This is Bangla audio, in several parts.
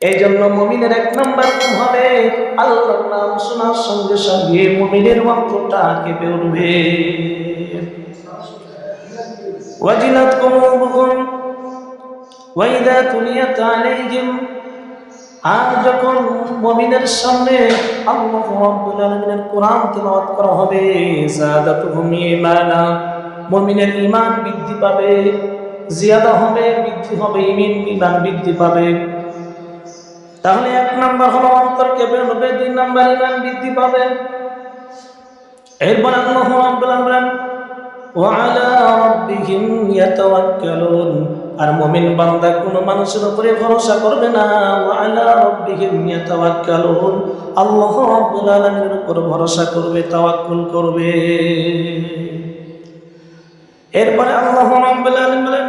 এই জন্য মুমিনের এক নাম্বার গুণ হবে আল্লাহর নাম শোনার সঙ্গে সঙ্গে মুমিনের অন্তরটা কেঁপে উঠবে। ওয়াজিলাত কুলুবুহুম ওয়া ইযা তুলিয়াত আলাইহিম, আর যখন মুমিনের সামনে আল্লাহ রাব্বুল আলামিনের কোরআন তেলাওয়াত করা হবে, যাদাতুহুম ঈমানা, মুমিনের ঈমান বৃদ্ধি পাবে, জিয়াদা হবে, বৃদ্ধি হবে, ঈমান বৃদ্ধি পাবে। তাহলে এক নাম্বার হলো অন্তর কেঁপে উঠবে, দুই নাম্বার ঈমান বৃদ্ধি পাবে। এরপর আল্লাহ রাব্বুল আলামিন ওয়া আলা রাব্বিহিম ইয়াতাওয়াক্কালুন, আর মুমিন বান্দা কোনো মানুষের উপরে ভরসা করবে না। ওয়া আলা রাব্বিহিম ইয়াতাওয়াক্কালুন, আল্লাহ রাব্বুল আলামিনের উপর ভরসা করবে, তাওয়াক্কুল করবে। এরপরে আল্লাহ রাব্বুল আলামিন বলেন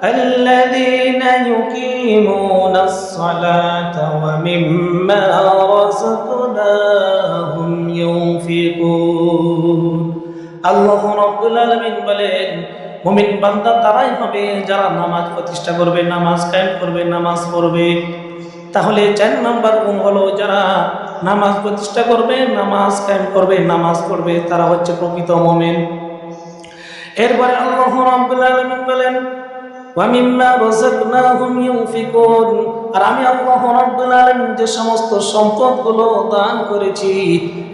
আল্লাযীনা ইউকিমুনাস সালাতা ওয়া মিম্মা রাযাকনাহুম ইউনফিকুন। আল্লাহ রাব্বুল আলামিন বলেন মুমিন বান্দা তারাই হবে যারা নামাজ প্রতিষ্ঠা করবে, নামাজ কায়েম করবে, নামাজ পড়বে। তাহলে 4 নাম্বার গুণ হলো যারা নামাজ প্রতিষ্ঠা করবে, নামাজ কায়েম করবে, নামাজ পড়বে, তারা হচ্ছে প্রকৃত মুমিন। এরপরে আল্লাহ রাব্বুল আলামিন বলেন ওয়া মিম্মা রাযাকনাহুম ইউনফিকুন, আর আমি আল্লাহ রাব্বুল আলামিন যে সমস্ত সম্পদগুলো দান করেছি,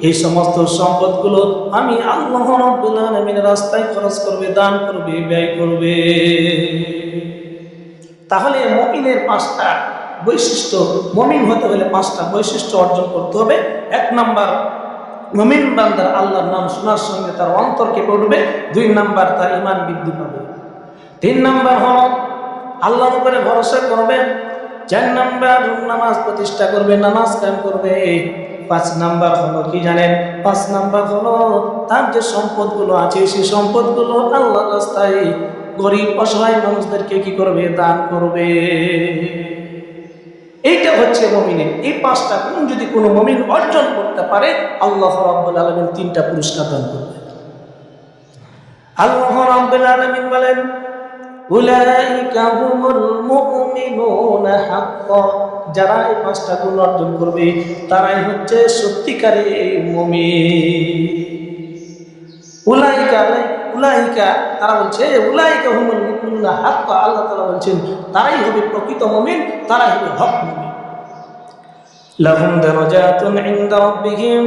এই সমস্ত সম্পদগুলো আমি আল্লাহ রাব্বুল আলামিনের রাস্তায় খরচ করবে, দান করবে, ব্যয় করবে। তাহলে মুমিনের 5টা বৈশিষ্ট্য, মুমিন হতে হলে 5টা বৈশিষ্ট্য অর্জন করতে হবে। 1 নাম্বার, মুমিন বান্দার আল্লাহর নাম শোনার সঙ্গে তার অন্তর কেঁপে উঠবে। 2 নাম্বার, তার ঈমান বৃদ্ধি পাবে। 3 নাম্বার হলো আল্লাহর উপরে ভরসা করবে। 4 নাম্বার নামাজ প্রতিষ্ঠা করবে, নামাজ কায়েম করবে। 5 নাম্বার হলো কি জানেন? 5 নাম্বার হলো তার যে সম্পদগুলো আছে সেই সম্পদগুলো আল্লাহর রাস্তায় গরিব অসহায় মানুষদেরকে কি করবে? দান করবে। এইটা হচ্ছে মুমিনের। এই 5টা গুণ যদি কোনো মুমিন অর্জন করতে পারে, আল্লাহ রাব্বুল আলামিন 3টা পুরস্কার দান করবে। আল্লাহ রাব্বুল আলামিন বলেন উলাইকা হুমুল মুমিনুনা হাক্কান, যারা এই 5টা গুণ অর্জন করবে তারাই হচ্ছে সত্যিকারের মুমিন। উলাইকা উলাইকা, তারা বলছে উলাইকা হুমুল মুমিনুনা হাক্কান, আল্লাহ তাআলা বলছেন তারাই হবে প্রকৃত মুমিন, তারাই হবে হক মুমিন। লাহুম দারাজাতুন ইনদা রাব্বিহিম,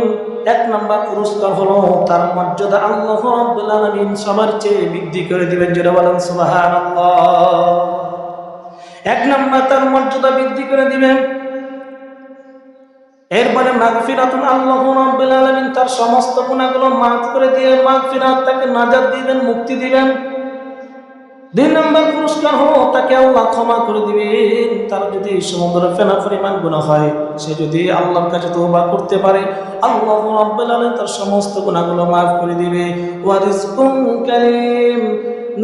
1 নাম্বার পুরস্কার হলো তার মর্যাদা আল্লাহ রাব্বুল আলামিন সবার চেয়ে বৃদ্ধি করে দিবেন। জোরে বলেন সুবহানাল্লাহ। 1 নাম্বার তার মর্যাদা বৃদ্ধি করে দিবেন। এরপরে মাগফিরাতুন, আল্লাহ রাব্বুল আলামিন তার সমস্ত গুনাহগুলো মাফ করে দিয়ে মাগফিরাত, তাকে নাজাত দিবেন, মুক্তি দিবেন। 2 নাম্বার পুরস্কার হলো তাকে আল্লাহ ক্ষমা করে দিবেন। তার যদি সমুদ্র ফেনা পরিমাণ গুনাহ হয়, সে যদি আল্লাহর কাছে তওবা করতে পারে, আল্লাহ রাব্বুল আলামিন তার সমস্ত গুনাহগুলো মাফ করে দিবে। ওয়া রিজকুন কারীম,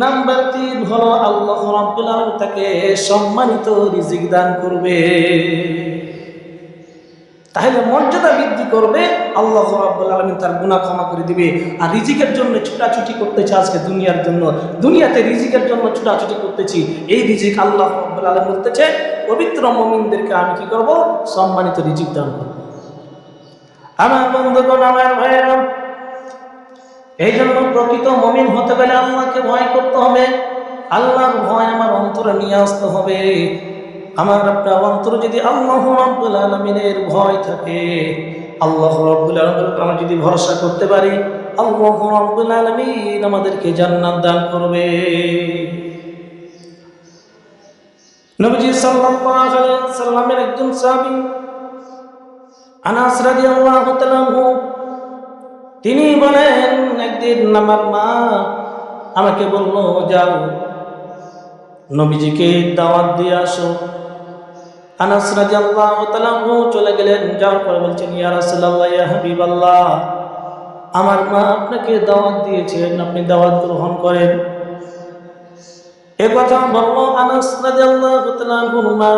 নাম্বার 3 হলো আল্লাহ রাব্বুল আলামিন তাকে সম্মানিত রিজিক দান করবে। তাহলে মর্যাদা বৃদ্ধি করবে, আল্লাহ রাব্বুল আলামিন তার গুনাহ ক্ষমা করে দিবে। আর রিজিকের জন্য ছুটাছুটি করতেছে আজকে দুনিয়ার জন্য, দুনিয়াতে রিজিকের জন্য ছুটাছুটি করতেছি, এই রিজিক আল্লাহ রাব্বুল আলামিন বলতেছে পবিত্র মুমিনদেরকে আমি কি করব? সম্মানিত রিজিক দান করব। আমার বন্ধুগণ, আমার ভাইয়েরা, এই জন্য প্রকৃত মুমিন হতে গেলে আল্লাহকে ভয় করতে হবে। আল্লাহর ভয় আমার অন্তরে নিয়ে আসতে হবে। আমার আপনার অন্তরে যদি আল্লাহ রাব্বুল আলামিনের ভয় থাকে, আল্লাহ রাব্বুল আলামিনের আমরা যদি ভরসা করতে পারি, আল্লাহ রাব্বুল আলামিন আমাদেরকে জান্নাত দান করবে। নবীজি সাল্লাল্লাহু আলাইহি ওয়াসাল্লামের একজন সাহাবী আনাস রাদিয়াল্লাহু তাআলা আনহু, তিনি বলেন একদিন আমার মা আমাকে বলল, যাও নবীজিকে দাওয়াত দিয়ে আসো। আনাস রাদিয়াল্লাহু তাআলা আনহু চলে গেলেন। যাওয়ার পরে বলছেন, ইয়া রাসূলুল্লাহ, ইয়া হাবিবাল্লাহ, আমার মা আপনাকে দাওয়াত দিয়েছেন, আপনি দাওয়াত গ্রহণ করেন। এ কথা বলল আনাস রাদিয়াল্লাহু তাআলা আনহু। মা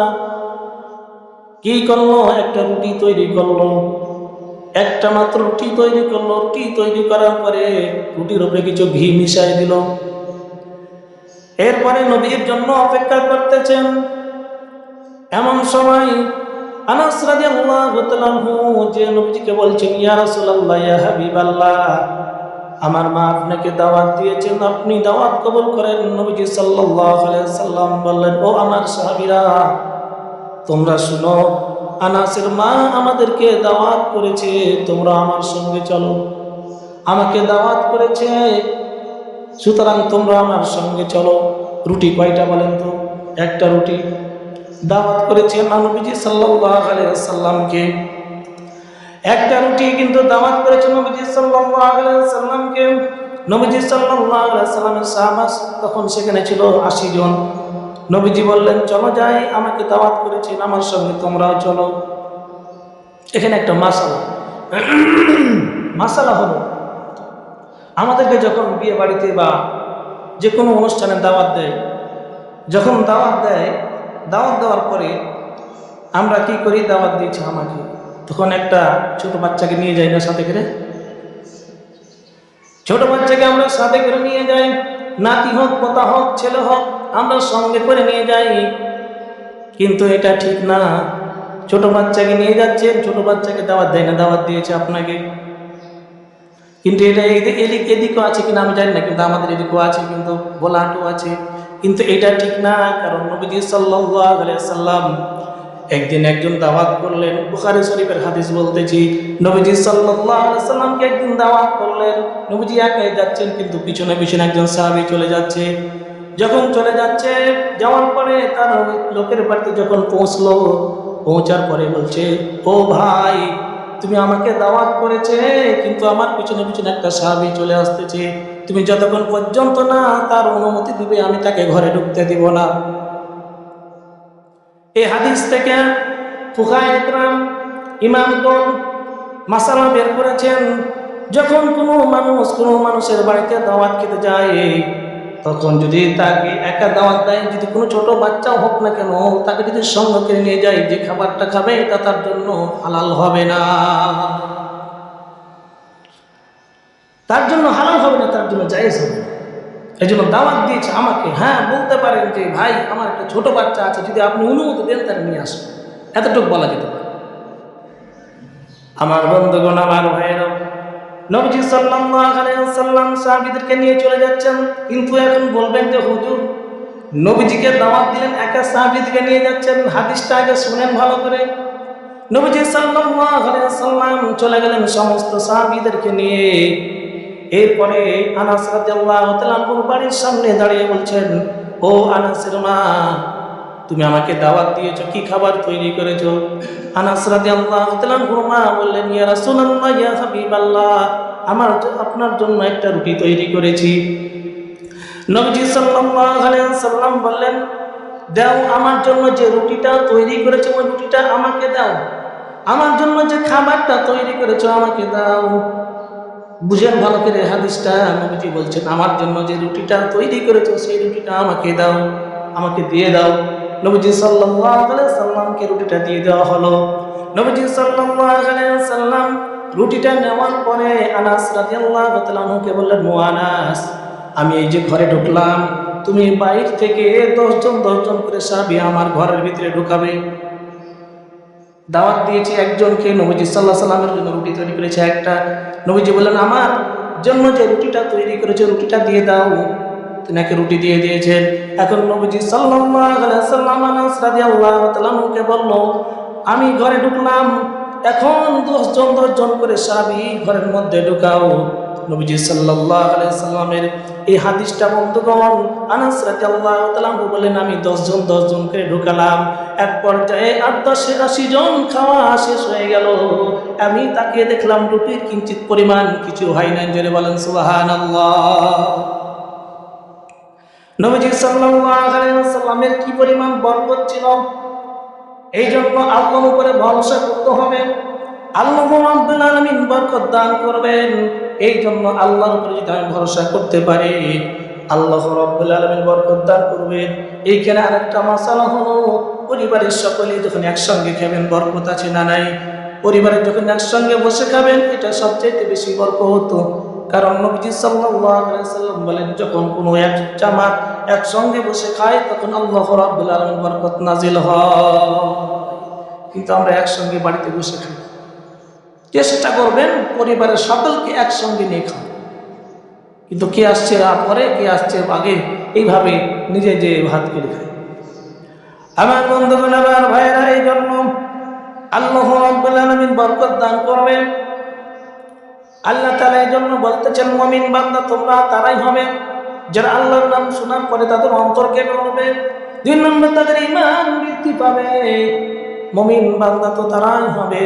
কি করলো? একটা রুটি তৈরি করলো, একটা মাত্র রুটি তৈরি করলো। রুটি তৈরি করার পরে রুটির উপরে কিছু ঘি মিশাই দিল। এরপরে নবীর জন্য অপেক্ষা করতেছেন। এমন সময় আনাস রাদিয়াল্লাহু তাআলা যে নবীজিকে বলছেন, ইয়া রাসূলুল্লাহ, ইয়া হাবিবাল্লাহ, আমার মা আপনাকে দাওয়াত দিয়েছেন, আপনি দাওয়াত কবুল করেন। নবীজি সাল্লাল্লাহু আলাইহি সাল্লাম বললেন, ও আমার সাহাবীরা, তোমরা শুনো, আনাসের মা আমাদেরকে দাওয়াত করেছে, তোমরা আমার সঙ্গে চলো। আমাকে দাওয়াত করেছে, সুতরাং তোমরা আমার সঙ্গে চলো। রুটি কয়টা বলেন তো? একটা রুটি। দাওয়াত করেছে নবীজি সাল্লাল্লাহু আলাইহি ওয়াসাল্লামকে, একটা রুটি কিন্তু দাওয়াত করেছে নবীজি সাল্লাল্লাহু আলাইহি ওয়াসাল্লামকে। নবীজি সাল্লাল্লাহু আলাইহি ওয়াসাল্লামের সাহাবা তখন সেখানে ছিল 80 জন। নবীজি বললেন, চলো যাই, আমাকে দাওয়াত করেছেন, আমার সঙ্গে তোমরাও চলো। এখানে একটা মাসালা হলো, আমাদেরকে যখন বিয়ে বাড়িতে বা যে কোনো অনুষ্ঠানে দাওয়াত দেয়, যখন দাওয়াত দেওয়ার পরে আমরা কি করি? দাওয়াত দিয়েছে আমাকে, তখন একটা ছোট বাচ্চাকে নিয়ে যাই না সাথে করে? ছোট বাচ্চাকে আমরা সাথে করে নিয়ে যাই, নাতি হোক, পোতা হোক, ছেলে হোক, আমরা সঙ্গে করে নিয়ে যাই। কিন্তু এটা ঠিক না। ছোট বাচ্চাকে নিয়ে যাচ্ছেন, ছোট বাচ্চাকে দাওয়াত দেয় না, দাওয়াত দিয়েছে আপনাকে। কিন্তু এটা এদিকেও আছে কিনা আমি জানি না, কিন্তু আমাদের এদিকেও আছে, কিন্তু বলাহাটও আছে। কিন্তু এটা ঠিক না, কারণ নবীজি সাল্লাল্লাহু আলাইহি ওয়াসাল্লাম একদিন একজন দাওয়াত করলেন। বুখারী শরীফের হাদিস বলতেছি, নবীজি সাল্লাল্লাহু আলাইহি ওয়াসাল্লামকে একদিন দাওয়াত করলেন। নবীজি একাই যাচ্ছেন, কিন্তু পিছনে পিছনে একজন সাহাবী চলে যাচ্ছে। যখন চলে যাচ্ছে, যাওয়ার পরে তার লোকের বাড়িতে যখন পৌঁছার পরে বলছে, ও ভাই, তুমি আমাকে দাওয়াত করেছে, কিন্তু আমার পিছনে পিছনে একটা সাহাবী চলে আসতেছে, তুমি যতক্ষণ পর্যন্ত না তার অনুমতি দিবে আমি তাকে ঘরে ঢুকতে দিব না। এই হাদিস থেকে ফুকাহায়ে কেরাম, ইমামগণ মাসালা বের করেছেন, যখন কোনো মানুষের বাড়িতে দাওয়াত খেতে যায়, তখন যদি তাকে একা দাওয়াত দেয়, যদি কোনো ছোট বাচ্চাও হোক না কেন, তাকে যদি সঙ্গে করে নিয়ে যায়, যে খাবারটা খাবে তা তার জন্য হালাল হবে না, তার জন্য হালাল হবে না, তার জন্য জায়েজ হবে না। এই জন্য দাওয়াত দিয়েছে আমাকে। হ্যাঁ, বলতে পারেন যে ভাই, আমার একটা ছোট বাচ্চা আছে, যদি আপনি অনুমতি দেন তার নিয়ে আসুন, এতটুকু বলা যেতে পারে। আমার বন্ধুগণ, আমার ভাইয়েরা, নবীজি সাল্লাল্লাহু আলাইহি ওয়াসাল্লাম সাহাবীদেরকে নিয়ে চলে যাচ্ছেন। কিন্তু এখন বলবেন যে হুজুর, নবীজিকে দাওয়াত দিলেন, একা সাহাবীদেরকে নিয়ে যাচ্ছেন, হাদিসটা আগে শুনেন ভালো করে। নবীজি সাল্লাল্লাহু আলাইহি ওয়াসাল্লাম চলে গেলেন সমস্ত সাহাবীদেরকে নিয়ে। এরপরে আনাস রাদিয়াল্লাহু তাআলা বাড়ির সামনে দাঁড়িয়ে বলছেন, ও আনাসের মা, তুমি আমাকে দাওয়াত দিয়েছো, কি খাবার তৈরি করেছো? আনাস রাদিয়াল্লাহু তাআলা মা বললেন, ইয়া রাসূলুল্লাহ, ইয়া হাবিবাল্লাহ, আপনার জন্য একটা রুটি তৈরি করেছি। নবীজি সাল্লাল্লাহু আলাইহি ওয়াসাল্লাম বললেন, দাও, আমার জন্য যে রুটিটা তৈরি করেছো ওই রুটিটা আমাকে দাও, আমার জন্য যে খাবারটা তৈরি করেছো আমাকে দাও। বুঝেন ভালো করে হাদিসটা, নবীজি বলছেন, আমার জন্য যে রুটিটা তৈরি করেছো সেই রুটিটা আমাকে দাও, আমাকে দিয়ে দাও। নবীজি সাল্লাল্লাহু আলাইহি সাল্লামকে রুটিটা দিয়ে দেওয়া হলো। নবীজি সাল্লাল্লাহু আলাইহি সাল্লাম রুটিটা নেওয়ার পরে আনাস রাদিয়াল্লাহু তাআলা কে বললেন, ও আনাস, আমি এই যে ঘরে ঢুকলাম, তুমি বাইরে থেকে 10 জন করে সাহাবী আমার ঘরের ভিতরে ঢুকাবে। দাওয়াত দিয়েছি একজনকে, নবীজি সাল্লাল্লাহু আলাইহি সাল্লামের জন্য রুটি তৈরি করেছে একটা। নবীজি বললেন, আমার জন্য যে রুটিটা তৈরি করেছে রুটিটা দিয়ে দাও। তিনাকে রুটি দিয়ে দিয়েছেন। এখন নবীজি সাল্লাল্লাহু আলাইহি সাল্লাম আনাস রাদিয়াল্লাহু তাআলা কে বলল, আমি ঘরে ঢুকলাম, এখন 10 জন করে সাহাবী ঘরের মধ্যে ঢুকাও। নবীজি সাল্লাল্লাহু আলাইহি সাল্লামের এই হাদিসটা বন্ধুগণ, আনাস রাদিয়াল্লাহু তাআলা বলেন, আমি 10 জন করে ঢুকালাম। এক পর্যায়ে 80 জন খাওয়া শেষ হয়ে গেল। আমি তাকিয়ে দেখলাম রুটির কিঞ্চিত পরিমাণ কিছু হয় না। জোরে বলেন সুবহানাল্লাহ। নবীজি সাল্লাল্লাহু আলাইহি ওয়াসাল্লামের কি পরিমাণ বরকত ছিল। এই জন্য আল্লাহর উপরে ভরসা করতে হবে, আল্লাহ রাব্বুল আলামিন বরকত দান করবেন। এই জন্য আল্লাহর উপরে যদি আমি ভরসা করতে পারি, আল্লাহ রাব্বুল আলামিন বরকত দান করবেন। এইখানে আরেকটা মাসালা হলো, পরিবারের সকলে যখন একসঙ্গে খাবেন বরকত আছে না নাই? পরিবারের যখন একসঙ্গে বসে খাবেন এটা সবচেয়ে বেশি বরকত। কারণ নবীজি সাল্লাল্লাহু আলাইহি ওয়াসাল্লাম বলেন, যখন কোনো এক জামাত একসঙ্গে বসে খায় তখন আল্লাহ রাব্বুল আলামিন বরকত নাজিল হয়। কিন্তু আমরা একসঙ্গে বাড়িতে বসে খাই। চেষ্টা করবেন পরিবারের সকলকে একসঙ্গে নিয়ে খান, কিন্তু কে আসছে পরে কে আসছে আগে, এইভাবে নিজে যে ভাত করে খায়। আমার বন্ধুগণ, আমার ভাইয়েরা, এই জন্য আল্লাহ রাব্বুল আলামিন বরকত দান করবেন। আল্লাহ তাআলা এই জন্য বলতেছেন, মুমিন বান্দা তোমরা তারাই হবে যারা আল্লাহর নাম শোনার পরে তাদের অন্তর কেঁপে উঠবে। 2 নম্বর, তাদের ঈমান বৃদ্ধি পাবে। মুমিন বান্দা তো তারাই হবে,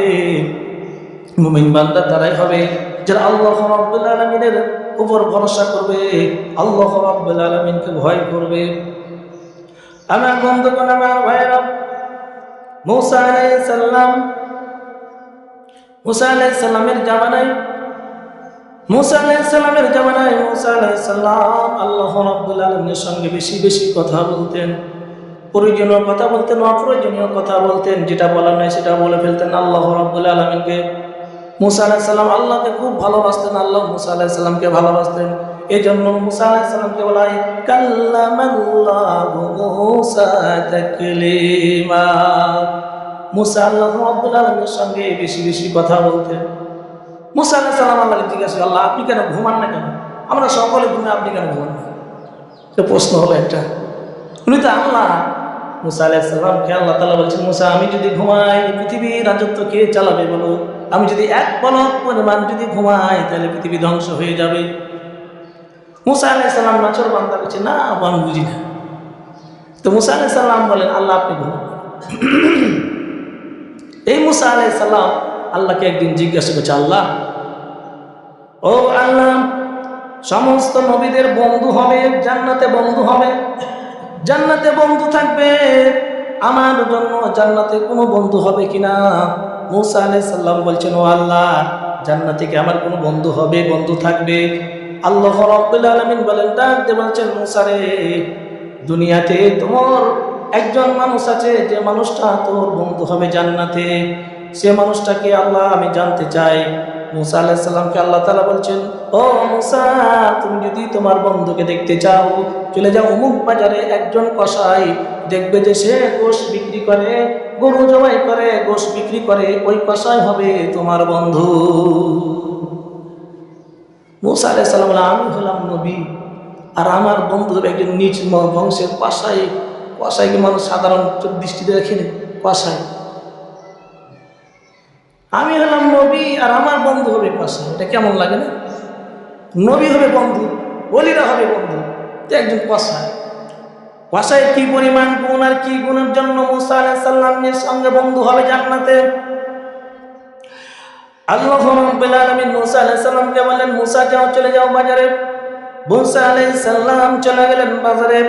মুমিন বান্দা তারাই হবে যারা আল্লাহ রাব্বুল আলামিনের উপর ভরসা করবে, আল্লাহ রাব্বুল আলামিনকে ভয় করবে। আমার বন্ধুগণ, আমার ভাইয়েরা, মুসা আলাইহিস সালামের জামানায় মুসা আলাইহিস সালাম আল্লাহ রাব্বুল আলামিনের সঙ্গে বেশি বেশি কথা বলতেন। প্রয়োজনীয় কথা বলতেন, অপ্রয়োজনীয় কথা বলতেন, যেটা বলার নাই সেটা বলে ফেলতেন আল্লাহ রাব্বুল আলামিনকে। মুসা আলাইহিস সালাম আল্লাহকে খুব ভালোবাসতেন, আল্লাহ মুসা আলাইহিস সালামকে ভালোবাসতেন। এই জন্য মুসা আলাইহিস সালামকে বলা হয় কাল্লামাল্লাহু মুসা তাকলিমা। মুসা আল্লাহ রাব্বুল আলামিনের সঙ্গে বেশি বেশি কথা বলতেন। মুসা আলাইহিস সালাম আল্লাহকে জিজ্ঞাসা করলেন, আল্লাহ আপনি কেন ঘুমান না কেন? আমরা সকলে ঘুমে, আপনি কেন ঘুমান না? তো প্রশ্ন হলো একটা, উনি তো আল্লাহ। মুসা আলাইহিস সালামকে আল্লাহ তাআলা বলছেন, মুসা আমি যদি ঘুমাই পৃথিবীর রাজত্ব কে চালাবে বলো? আমি যদি এক পলক পরিমাণ যদি ঘুমাই তাহলে পৃথিবী ধ্বংস হয়ে যাবে। মুসা আলাইহিস সালাম নাচর বান্দা করছে, না আমি বুঝি না। তো মুসা আলাইহিস সালাম বলেন, আল্লাহ আপনি ঘুমান। এই মুসা আলাইহিস সালাম আল্লাহকে একদিন জিজ্ঞাসা করছে, আল্লাহ, ও আল্লাহ, সমস্ত নবীদের বন্ধু হবে, জান্নাতে বন্ধু হবে, জান্নাতে বন্ধু থাকবে, আমার জন্য জান্নাতে কোনো বন্ধু হবে কিনা? মুসা আলাইহিস সালাম বলছেন, ও আল্লাহ, জান্নাতে কি আমার কোনো বন্ধু হবে, বন্ধু থাকবে? আল্লাহ রাব্বুল আলামিন বলেন, ডাক দিয়ে বলছেন, মুসা রে, দুনিয়াতে তোমার একজন মানুষ আছে, যে মানুষটা তোর বন্ধু হবে জান্নাতে, সে মানুষটাকে আল্লাহ আমি জানতে চাই। মুসা আলাইহিস সালামকে আল্লাহ তাআলা বলছেন, ও মুসা, তুমি যদি তোমার বন্ধুকে দেখতে চাও, চলে যাও অমুক বাজারে, একজন কসাই, দেখবে যে সে গোশ বিক্রি করে, গরু জবাই করে, গোশ বিক্রি করে, ওই কসাই হবে তোমার বন্ধু। মুসা আলাইহিস সালাম বললেন, আমি হলাম নবী, আর আমার বন্ধু একজন নিচ বংশের কসাই। কসাইকে মানুষ সাধারণ দৃষ্টিতে দেখেনি, কসাই। আমি হলাম নবী আর আমার বন্ধু হবে কসাই, এটা কেমন লাগে না? নবী হবে বন্ধু, ওলিরা হবে বন্ধু, তো একজন কসাই। কসাই কি পরিমাণ গুণ, আর কি গুণের জন্য মুসা আলাইহিস সালামের সঙ্গে বন্ধু হবে জান্নাতে। আল্লাহ রাব্বুল আলামিন মুসা আলাইহিস সালামকে বললেন, মুসা যাও, চলে যাও বাজারে। মুসা আলাইহিস সালাম চলে গেলেন বাজারে।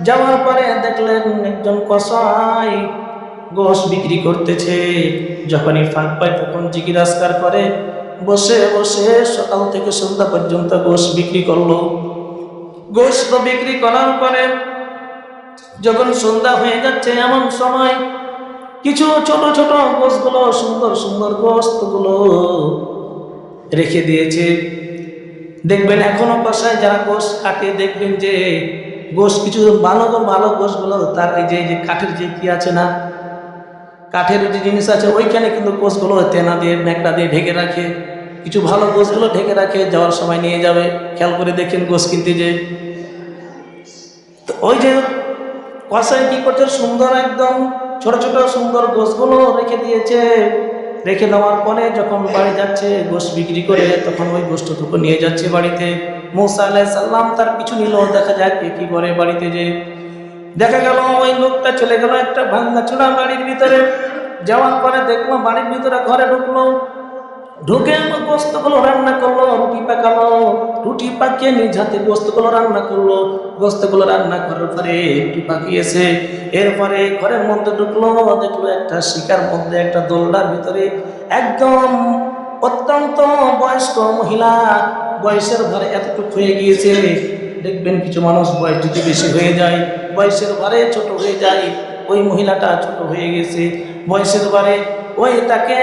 যাওয়ার পরে দেখলেন একজন কসাই গোশ বিক্রি করতেছে। যখনই ফাঁক পায় তখন জিজ্ঞাসা করে, বসে বসে সকাল থেকে সন্ধ্যা পর্যন্ত গোশ বিক্রি করলো। গোশ তো বিক্রি করার পরে যখন সন্ধ্যা হয়ে যাচ্ছে, এমন সময় কিছু ছোট ছোট গোশগুলো, সুন্দর সুন্দর গোশতগুলো রেখে দিয়েছে। দেখবেন এখনো কসাই যারা গোশ কাটে, দেখবেন যে গোশ কিছু ভালো ভালো গোশগুলো তার এই যে কাঠের যে কি আছে না, কাঠের যে জিনিস আছে, ওইখানে কিন্তু গোশগুলো তেনা দিয়ে ন্যাকড়া দিয়ে ঢেকে রাখে। কিছু ভালো গোশগুলো ঢেকে রাখে, যাওয়ার সময় নিয়ে যাবে। খেয়াল করে দেখেন গোশ কিনতে যে, তো ওই যে কসাই কি করছে, সুন্দর একদম ছোট ছোট সুন্দর গোশগুলো রেখে দিয়েছে। রেখে দেওয়ার পরে যখন বাড়ি যাচ্ছে গোশ বিক্রি করে, তখন ওই গোশটুকু নিয়ে যাচ্ছে বাড়িতে। মুসা আলাইহিস সালাম তার পিছু নিল, দেখা যায় কি করে বাড়িতে। যে দেখা গেল ওই লোকটা চলে গেল একটা ভাঙাচোরা বাড়ির ভিতরে। যাওয়ার পরে দেখলো বাড়ির ভিতরে, ঘরে ঢুকলো, ঢুকে গোস্তগুলো রান্না করলো, রুটি পাকালো, রুটি পাকিয়ে নিজ হাতে গোস্তগুলো রান্না করলো। গোস্তগুলো রান্না করার পরে একটু পাকিয়েছে। এরপরে ঘরের মধ্যে ঢুকলো, দেখলো একটা শিকার মধ্যে, একটা দোলনার ভিতরে একদম অত্যন্ত বয়স্ক মহিলা, বয়সের ভারে এতটুকু হয়ে গিয়েছে। দেখবেন কিছু মানুষ বয়স যদি বেশি হয়ে যায়, বয়সের ভারে ছোট হয়ে যায়, ওই মহিলাটা ছোট হয়ে গেছে। বয়সের ভারে তাকে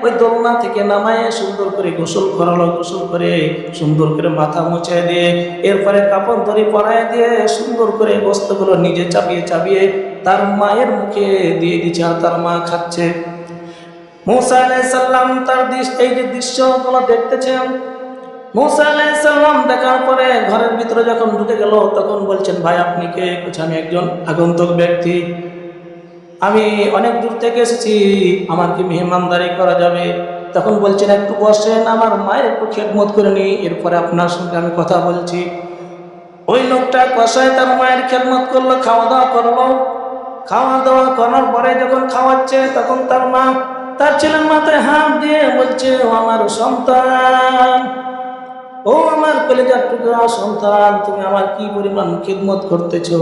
ওই দোলনা থেকে নামায় সুন্দর করে গোসল করালো, গোসল করে সুন্দর করে মাথা মুছে দিয়ে এরপরে কাপড় ধরে পরায় দিয়ে সুন্দর করে বস্ত্রগুলো নিজে চাপিয়ে চাপিয়ে তার মায়ের মুখে দিয়ে দিচ্ছে, আর তার মা খাচ্ছে। মূসা আলাইহিস সালাম তার এই যে দৃশ্যগুলো দেখতেছেন, মূসা আলাইহিস সালাম দেখার পরে ঘরের ভিতরে যখন ঢুকে গেল তখন বলছেন, ভাই আপনি কে? আমি একজন আগন্তুক ব্যক্তি, আমি অনেক দূর থেকে এসেছি, আমার কি মেহমানদারি করা যাবে? তখন বলছেন, একটু বসেন, আমার মায়ের একটু খেদমত করে নি, এরপরে আপনার সঙ্গে আমি কথা বলছি। ওই লোকটা কষায় তার মায়ের খেদমত করলো, খাওয়া দাওয়া করলো। খাওয়া দাওয়া করার পরে যখন খাওয়াচ্ছে তখন তার মা তার ছেলের মাথায় হাত দিয়ে বলছে, ও আমার সন্তান, ও আমার কলিজার টুকরা সন্তান, তুমি আমার কি পরিমাণ খেদমত করতেছো।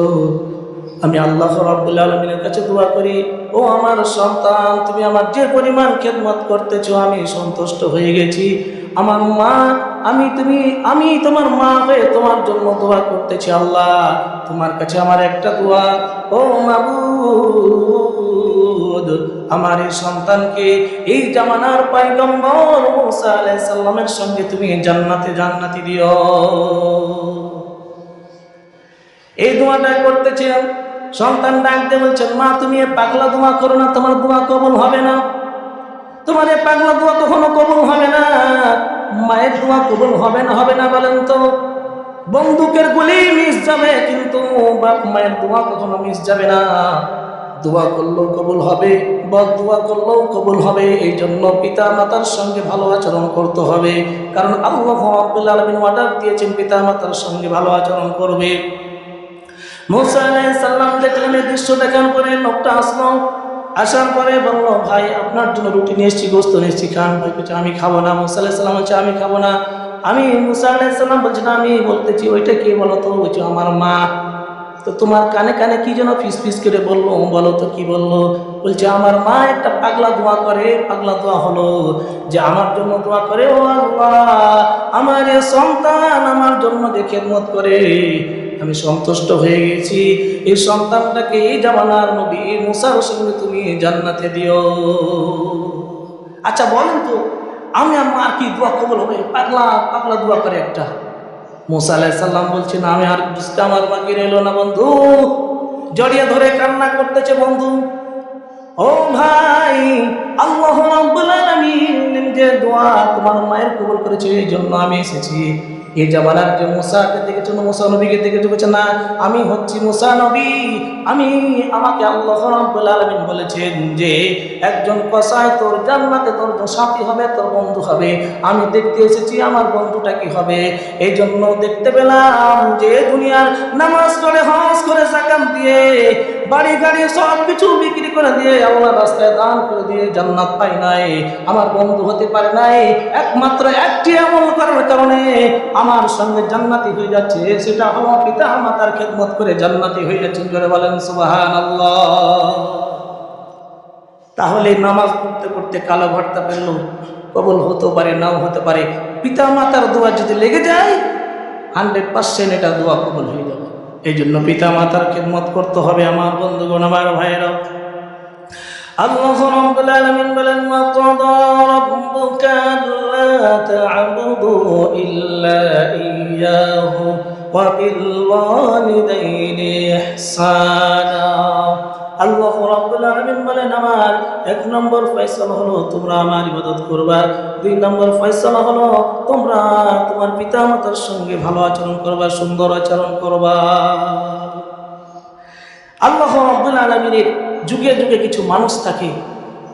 আমি আল্লাহ রাব্বুল আলামিনের কাছে দোয়া করি, ও আমার সন্তান, তুমি আমার যে পরিমাণ খেদমত করতেছো আমি সন্তুষ্ট হয়ে গেছি। আমার মা, আমি তোমার মা হয়ে তোমার জন্য দোয়া করতেছি। আল্লাহ, তোমার কাছে আমার একটা দোয়া, ও মাবুদ, আমার এই সন্তানকে এই জামানার পয়গম্বর মূসা আলাইহিস সালামের সঙ্গে তুমি জান্নাতি দিও। এই দোয়াটা করতেছেন। সন্তান ডাক দিয়ে বলছেন, মা তুমি এ পাগলা দোয়া করো না, তোমার দোয়া কবুল হবে না, তোমার এ পাগলা দোয়া কখনো কবুল হবে না। মায়ের দোয়া কবুল হবে না বলেন তো? বন্দুকের গুলি মিস যাবে কিন্তু বাপ মায়ের দোয়া কখনো মিস যাবে না। দোয়া করলেও কবুল হবে, বদ দোয়া করলেও কবুল হবে। এই জন্য পিতা মাতার সঙ্গে ভালো আচরণ করতে হবে, কারণ আল্লাহ রাব্বুল আলামিন অর্ডার দিয়েছেন পিতা মাতার সঙ্গে ভালো আচরণ করবে। মূসা আলাইহিস সালাম দেখলেন এই দৃশ্য দেখার পরে লোকটা আসলো, আসার পরে বলল, ভাই আপনার জন্য রুটি নিয়ে এসেছি, গোস্ত নিয়ে এসেছি, খান। ভাই বলছে, আমি খাবো না। মূসা আলাইহিস সালাম বলছে, আমি খাবো না। মূসা আলাইহিস সালাম বলছে, না আমি বলতেছি, ওইটা কে বলো তো? বলছে, আমার মা। তো তোমার কানে কানে কি যেন ফিস ফিস করে বললো, বলো তো কি বললো? বলছে, আমার মা একটা পাগলা দোয়া করে। পাগলা দোয়া হলো যে আমার জন্য দোয়া করে, ও আল্লাহ, আমার এ সন্তান আমার জন্য যে খেদমত করে আমি সন্তুষ্ট হয়ে গেছি। এই সন্তানটাকে এই জামানার নবী মূসার সঙ্গে তুমি জান্নাতে দিও। আচ্ছা বলেন তো, আমি আমার কি দোয়া কবুল হবে? পাগলা দোয়া করে একটা। মূসা আলাইহিস সালাম বলছেন, আমি আর বুঝতে আমার বাকি রইল না বন্ধু। জড়িয়ে ধরে কান্না করতেছে বন্ধু। ও ভাই, আল্লাহ রাব্বুল আলামিন যে দোয়া তোমার মায়ের কবুল করেছে, এই জন্য আমি এসেছি। এই জামানার যে মূসাকে দেখেছো, মূসা নবীকে দেখেছো, বলছে না আমি হচ্ছি মূসা নবী। আমাকে আল্লাহ রাব্বুল আলামিন বলেছেন যে একজন কসাই তোর জান্নাতে তোর সাথী হবে, তোর বন্ধু হবে। আমি দেখতে এসেছি আমার বন্ধুটা কি হবে। এই জন্য দেখতে পেলাম যে দুনিয়ার নামাজ পড়ে, হজ করে, যাকাত দিয়ে, বাড়ি গাড়ি সব কিছু বিক্রি করে দিয়ে, আল্লাহর রাস্তায় দান করে দিয়ে জান্নাত পাই নাই, আমার বন্ধু হতে পারে নাই। একমাত্র একটি আমল করার কারণে আমার সঙ্গে জান্নাতি হয়ে যাচ্ছে, সেটা হলো পিতা মাতার খেদমত করে জান্নাতি হয়ে যাচ্ছে। জোরে বলেন সুবহানাল্লাহ। তাহলে নামাজ পড়তে পড়তে কালো ভর্তা পেল, কবুল হতে পারে, নাও হতে পারে। পিতা মাতার দোয়া যদি লেগে যায় 100% এটা দোয়া কবুল হয়ে যাবে। এই জন্য পিতা মাতার খেদমত করতে হবে আমার বন্ধুগণ, আমার ভাইয়েরা। আল্লাহ রাব্বুল আলামিন বলেন, ওয়া ক্বাদা রাব্বুকা আল্লা তা'বুদু ইল্লা ইয়্যাহু ওয়া বিল ওয়ালিদাইনি ইহসানা। আল্লাহ রাব্বুল আলামিন বলেন, আমার 1 নম্বর ফয়সালা হলো তোমরা আমার ইবাদত করবা। 2 নম্বর ফয়সালা হলো তোমরা তোমার পিতা মাতার সঙ্গে ভালো আচরণ করবা, সুন্দর আচরণ করবা। আল্লাহ রাব্বুল আলামিনের যুগে যুগে কিছু মানুষ থাকে,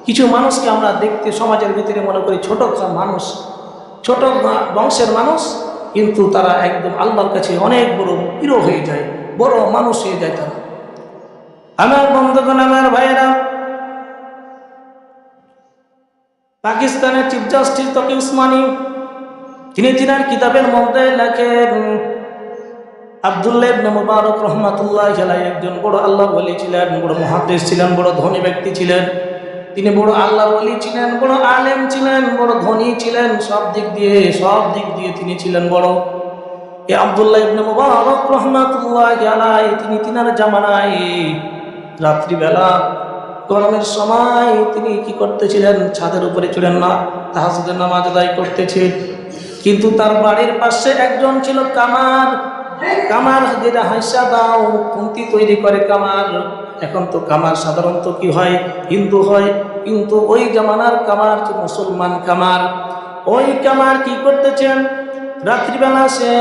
কিছু মানুষকে আমরা দেখতে সমাজের ভিতরে মনে করি ছোট মানুষ, ছোট বংশের মানুষ, কিন্তু তারা একদম আল্লাহর কাছে অনেক বড় প্রিয় হয়ে যায়, বড় মানুষ হয়ে যায় তারা। আমার বন্ধুগণ, আমার ভাইয়েরা, পাকিস্তানের চিফ জাস্টিস তকি উসমানী তিনি তিনার কিতাবের মধ্যে লেখেন, আব্দুল্লাহ ইবনে মুবারক রাহমাতুল্লাহ আলাইহি একজন বড় আল্লাহর ওলি ছিলেন, বড় মুহাদ্দিস ছিলেন, বড় ধনী ব্যক্তি ছিলেন। তিনি বড় আল্লাহর ওলি ছিলেন, বড় আলেম ছিলেন, বড় ধনী ছিলেন, সব দিক দিয়ে তিনি ছিলেন বড়। এই আব্দুল্লাহ ইবনে মুবারক রাহমাতুল্লাহ আলাইহি তিনি তিনার জামানায় রাত্রিবেলা গরমের সময় তিনি কি করতেছিলেন, ছাদের উপরে চড়েন না তাহাজ্জুদের নামাজ আদায় করতেছেন। কিন্তু তার বাড়ির পাশে একজন ছিল কামার। কামার যেটা হাইসা দাও খুন্তি তৈরি করে কামার। এখন তো কামার সাধারণত কি হয়, হিন্দু হয়, কিন্তু ওই জামানার কামার যে মুসলমান কামার। ওই কামার কি করতেছেন, রাত্রিবেলা সে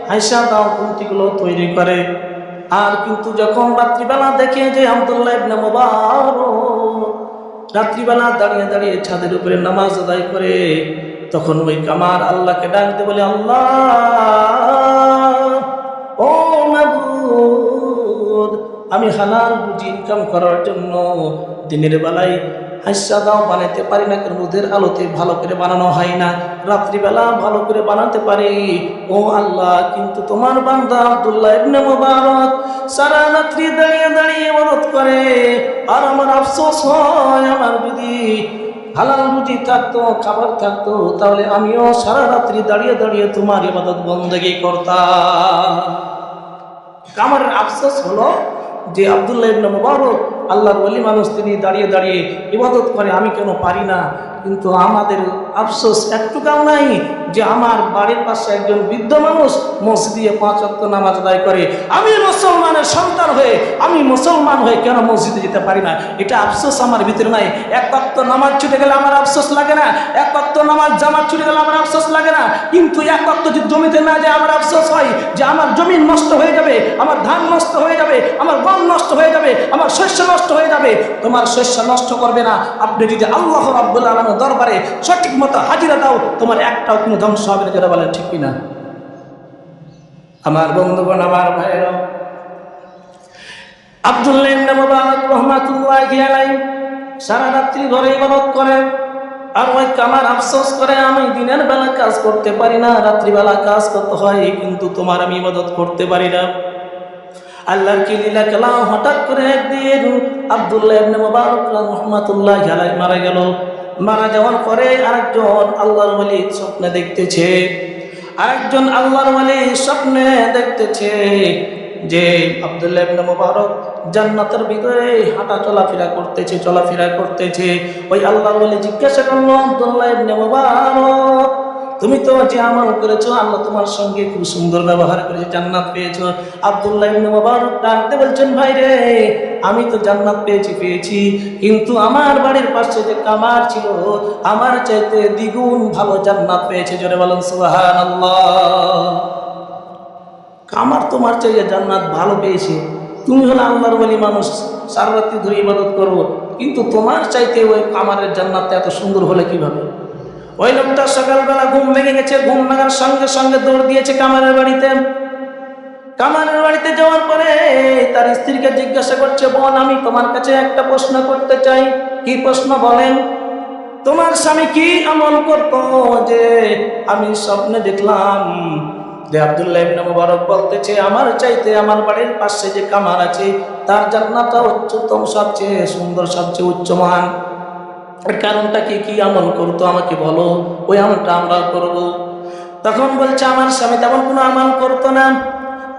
হাইসা দাও খুন্তিগুলো তৈরি করে। আর কিন্তু যখন রাত্রিবেলা দেখে যে আব্দুল্লাহ ইবনে মুবারক রাত্রিবেলা দাঁড়িয়ে দাঁড়িয়ে ছাদের উপরে নামাজ আদায় করে, তখন ওই কামার আল্লাহকে ডাকতে বলে, আল্লাহ ও মাবুদ, আমি হালাল রুজি ইনকাম করার জন্য দিনের বেলায় হাইসা দাও বানাতে পারি না, কারণ রোদের আলোতে ভালো করে বানানো হয় না, রাত্রিবেলা ভালো করে বানাতে পারি। ও আল্লাহ, কিন্তু তোমার বান্দা আব্দুল্লাহ ইবনে মুবারক সারা রাত্রি দাঁড়িয়ে দাঁড়িয়ে ইবাদত করে। আর আমার আফসোস হয়, আমার যদি হালাল রুজি থাকতো, খাবার থাকতো, তাহলে আমিও সারা রাত্রি দাঁড়িয়ে দাঁড়িয়ে তোমার ইবাদত বন্দেগী করতাম। আমার আফসোস হলো যে আব্দুল্লাহ ইবনে মুবারক আল্লাহর ওলি মানুষ, তিনি দাঁড়িয়ে দাঁড়িয়ে ইবাদত করে, আমি কেন পারি না। কিন্তু আমাদের আফসোস একটুকাও নাই যে আমার বাড়ির পাশে একজন বৃদ্ধ মানুষ মসজিদে 5 ওয়াক্ত নামাজ আদায় করে, আমি মুসলমানের সন্তান হয়ে, আমি মুসলমান হয়ে কেন মসজিদে যেতে পারি না। এটা আফসোস আমার ভিতরে নাই। 1 ওয়াক্ত নামাজ ছুটে গেলে আমার আফসোস লাগে না, 1 ওয়াক্ত নামাজ জামাত ছুটে গেলে আমার আফসোস লাগে না। কিন্তু 1 ওয়াক্ত যদি জমিতে না যায় আমার আফসোস হয় যে আমার জমিন নষ্ট হয়ে যাবে, আমার ধান নষ্ট হয়ে যাবে, আমার গম নষ্ট হয়ে যাবে, আমার শস্য নষ্ট হয়ে যাবে। তোমার শস্য নষ্ট করবে না, আপনি যদি আল্লাহ রাব্বুল আলামিনের দরবারে সঠিক মতো হাজিরা দাও, তোমার একটাও কোনো ধ্বংস হবে না। যারা বলেন ঠিক কিনা? আমার বন্ধুগণ, আমার ভাইয়েরা, আব্দুল্লাহ ইবনে মুবারক রাহমাতুল্লাহি আলাইহি সারা রাত্রি ধরে ইবাদত করেন। আর ওই কামার আফসোস করে, আমি দিনের বেলা কাজ করতে পারি না, রাত্রিবেলা কাজ করতে হয়, কিন্তু তোমার আমি ইবাদত করতে পারি না। আল্লাহর কি লীলা খেলা, হঠাৎ করে একদিন আব্দুল্লাহ ইবনে মুবারক রাহমাতুল্লাহি আলাইহি মারা গেল। মারা যাওয়ার পরে আরেকজন আল্লাহর ওলি স্বপ্নে দেখতেছে, আরেকজন আল্লাহর ওলি স্বপ্নে দেখতেছে যে আব্দুল্লাহ ইবনে মুবারক জান্নাতের ভিতরে হাঁটা চলাফেরা করতেছে। ওই আল্লাহর ওলি জিজ্ঞাসা করলো, আব্দুল্লাহ ইবনে মুবারক, তুমি তো যে আমল করেছো, আল্লাহ তোমার সঙ্গে খুব সুন্দর ব্যবহার করেছে, জান্নাত পেয়েছো। আব্দুল্লাহ ইবনে মুবারক ডাকতে বলছেন, ভাই রে, আমি তো জান্নাত পেয়েছি, কিন্তু আমার বাড়ির পাশে যে কামার ছিল, আমার চাইতে দ্বিগুণ ভালো জান্নাত পেয়েছে। জোরে বলেন সুবহানাল্লাহ। কামার তোমার চাইতে জান্নাত ভালো পেয়েছে, তুমি হলো আল্লাহর ওলি মানুষ, সারা রাত্রি ধরে ইবাদত করো, কিন্তু তোমার চাইতে ওই কামারের জান্নাতটা এত সুন্দর হলে কিভাবে? ওই লোকটা সকালবেলা ঘুম ভেঙে গেছে, ঘুম ভাঙার সঙ্গে সঙ্গে দৌড় দিয়েছে কামারের বাড়িতে। কামারের বাড়িতে যাওয়ার পরে তার স্ত্রীকে জিজ্ঞাসা করছে, বোন, আমি তোমার কাছে একটা প্রশ্ন করতে চাই। কি প্রশ্ন বলেন? তোমার স্বামী কি আমল করতো যে আমি স্বপ্নে দেখলাম যে আব্দুল্লাহ ইবনে মুবারক বলতেছে, আমার চাইতে আমার বাড়ির পাশে যে কামার আছে তার জান্নাতটা উচ্চতম, সবচেয়ে সুন্দর, সবচেয়ে উচ্চমান। এর কারণটা কি? কি আমল করতো আমাকে বলো, ওই আমলটা আমরা করব। তখন বলছে, আমার স্বামী তেমন কোনো আমল করতো না,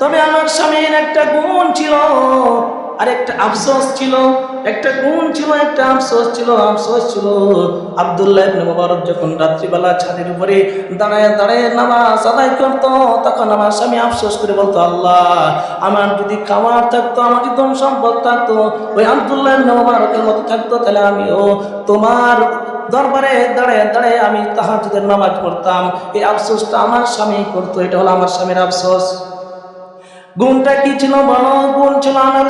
তবে আমার স্বামীর একটা গুণ ছিল আর একটা আফসোস ছিল। একটা গুণ ছিল, একটা আফসোস ছিল। আব্দুল্লাহ ইবনে মুবারক যখন রাত্রিবেলা ছাদের উপরে দাঁড়ায় দাঁড়ায় নামাজ আদায় করতো, তখন আমার স্বামী আফসোস করে বলতো, আল্লাহ, আমার যদি খাবার থাকতো, আমার যদি ধন সম্পদ থাকতো, ওই আব্দুল্লাহ ইবনে মুবারকের মতো থাকতো, তাহলে আমিও তোমার দরবারে দাঁড়ায় দাঁড়ায় আমি তাহাজ্জুদের নামাজ পড়তাম। এই আফসোসটা আমার স্বামী করতো। এটা হলো আমার স্বামীর আফসোস। গুণটা কি ছিল বলো? গুণ ছিল আমার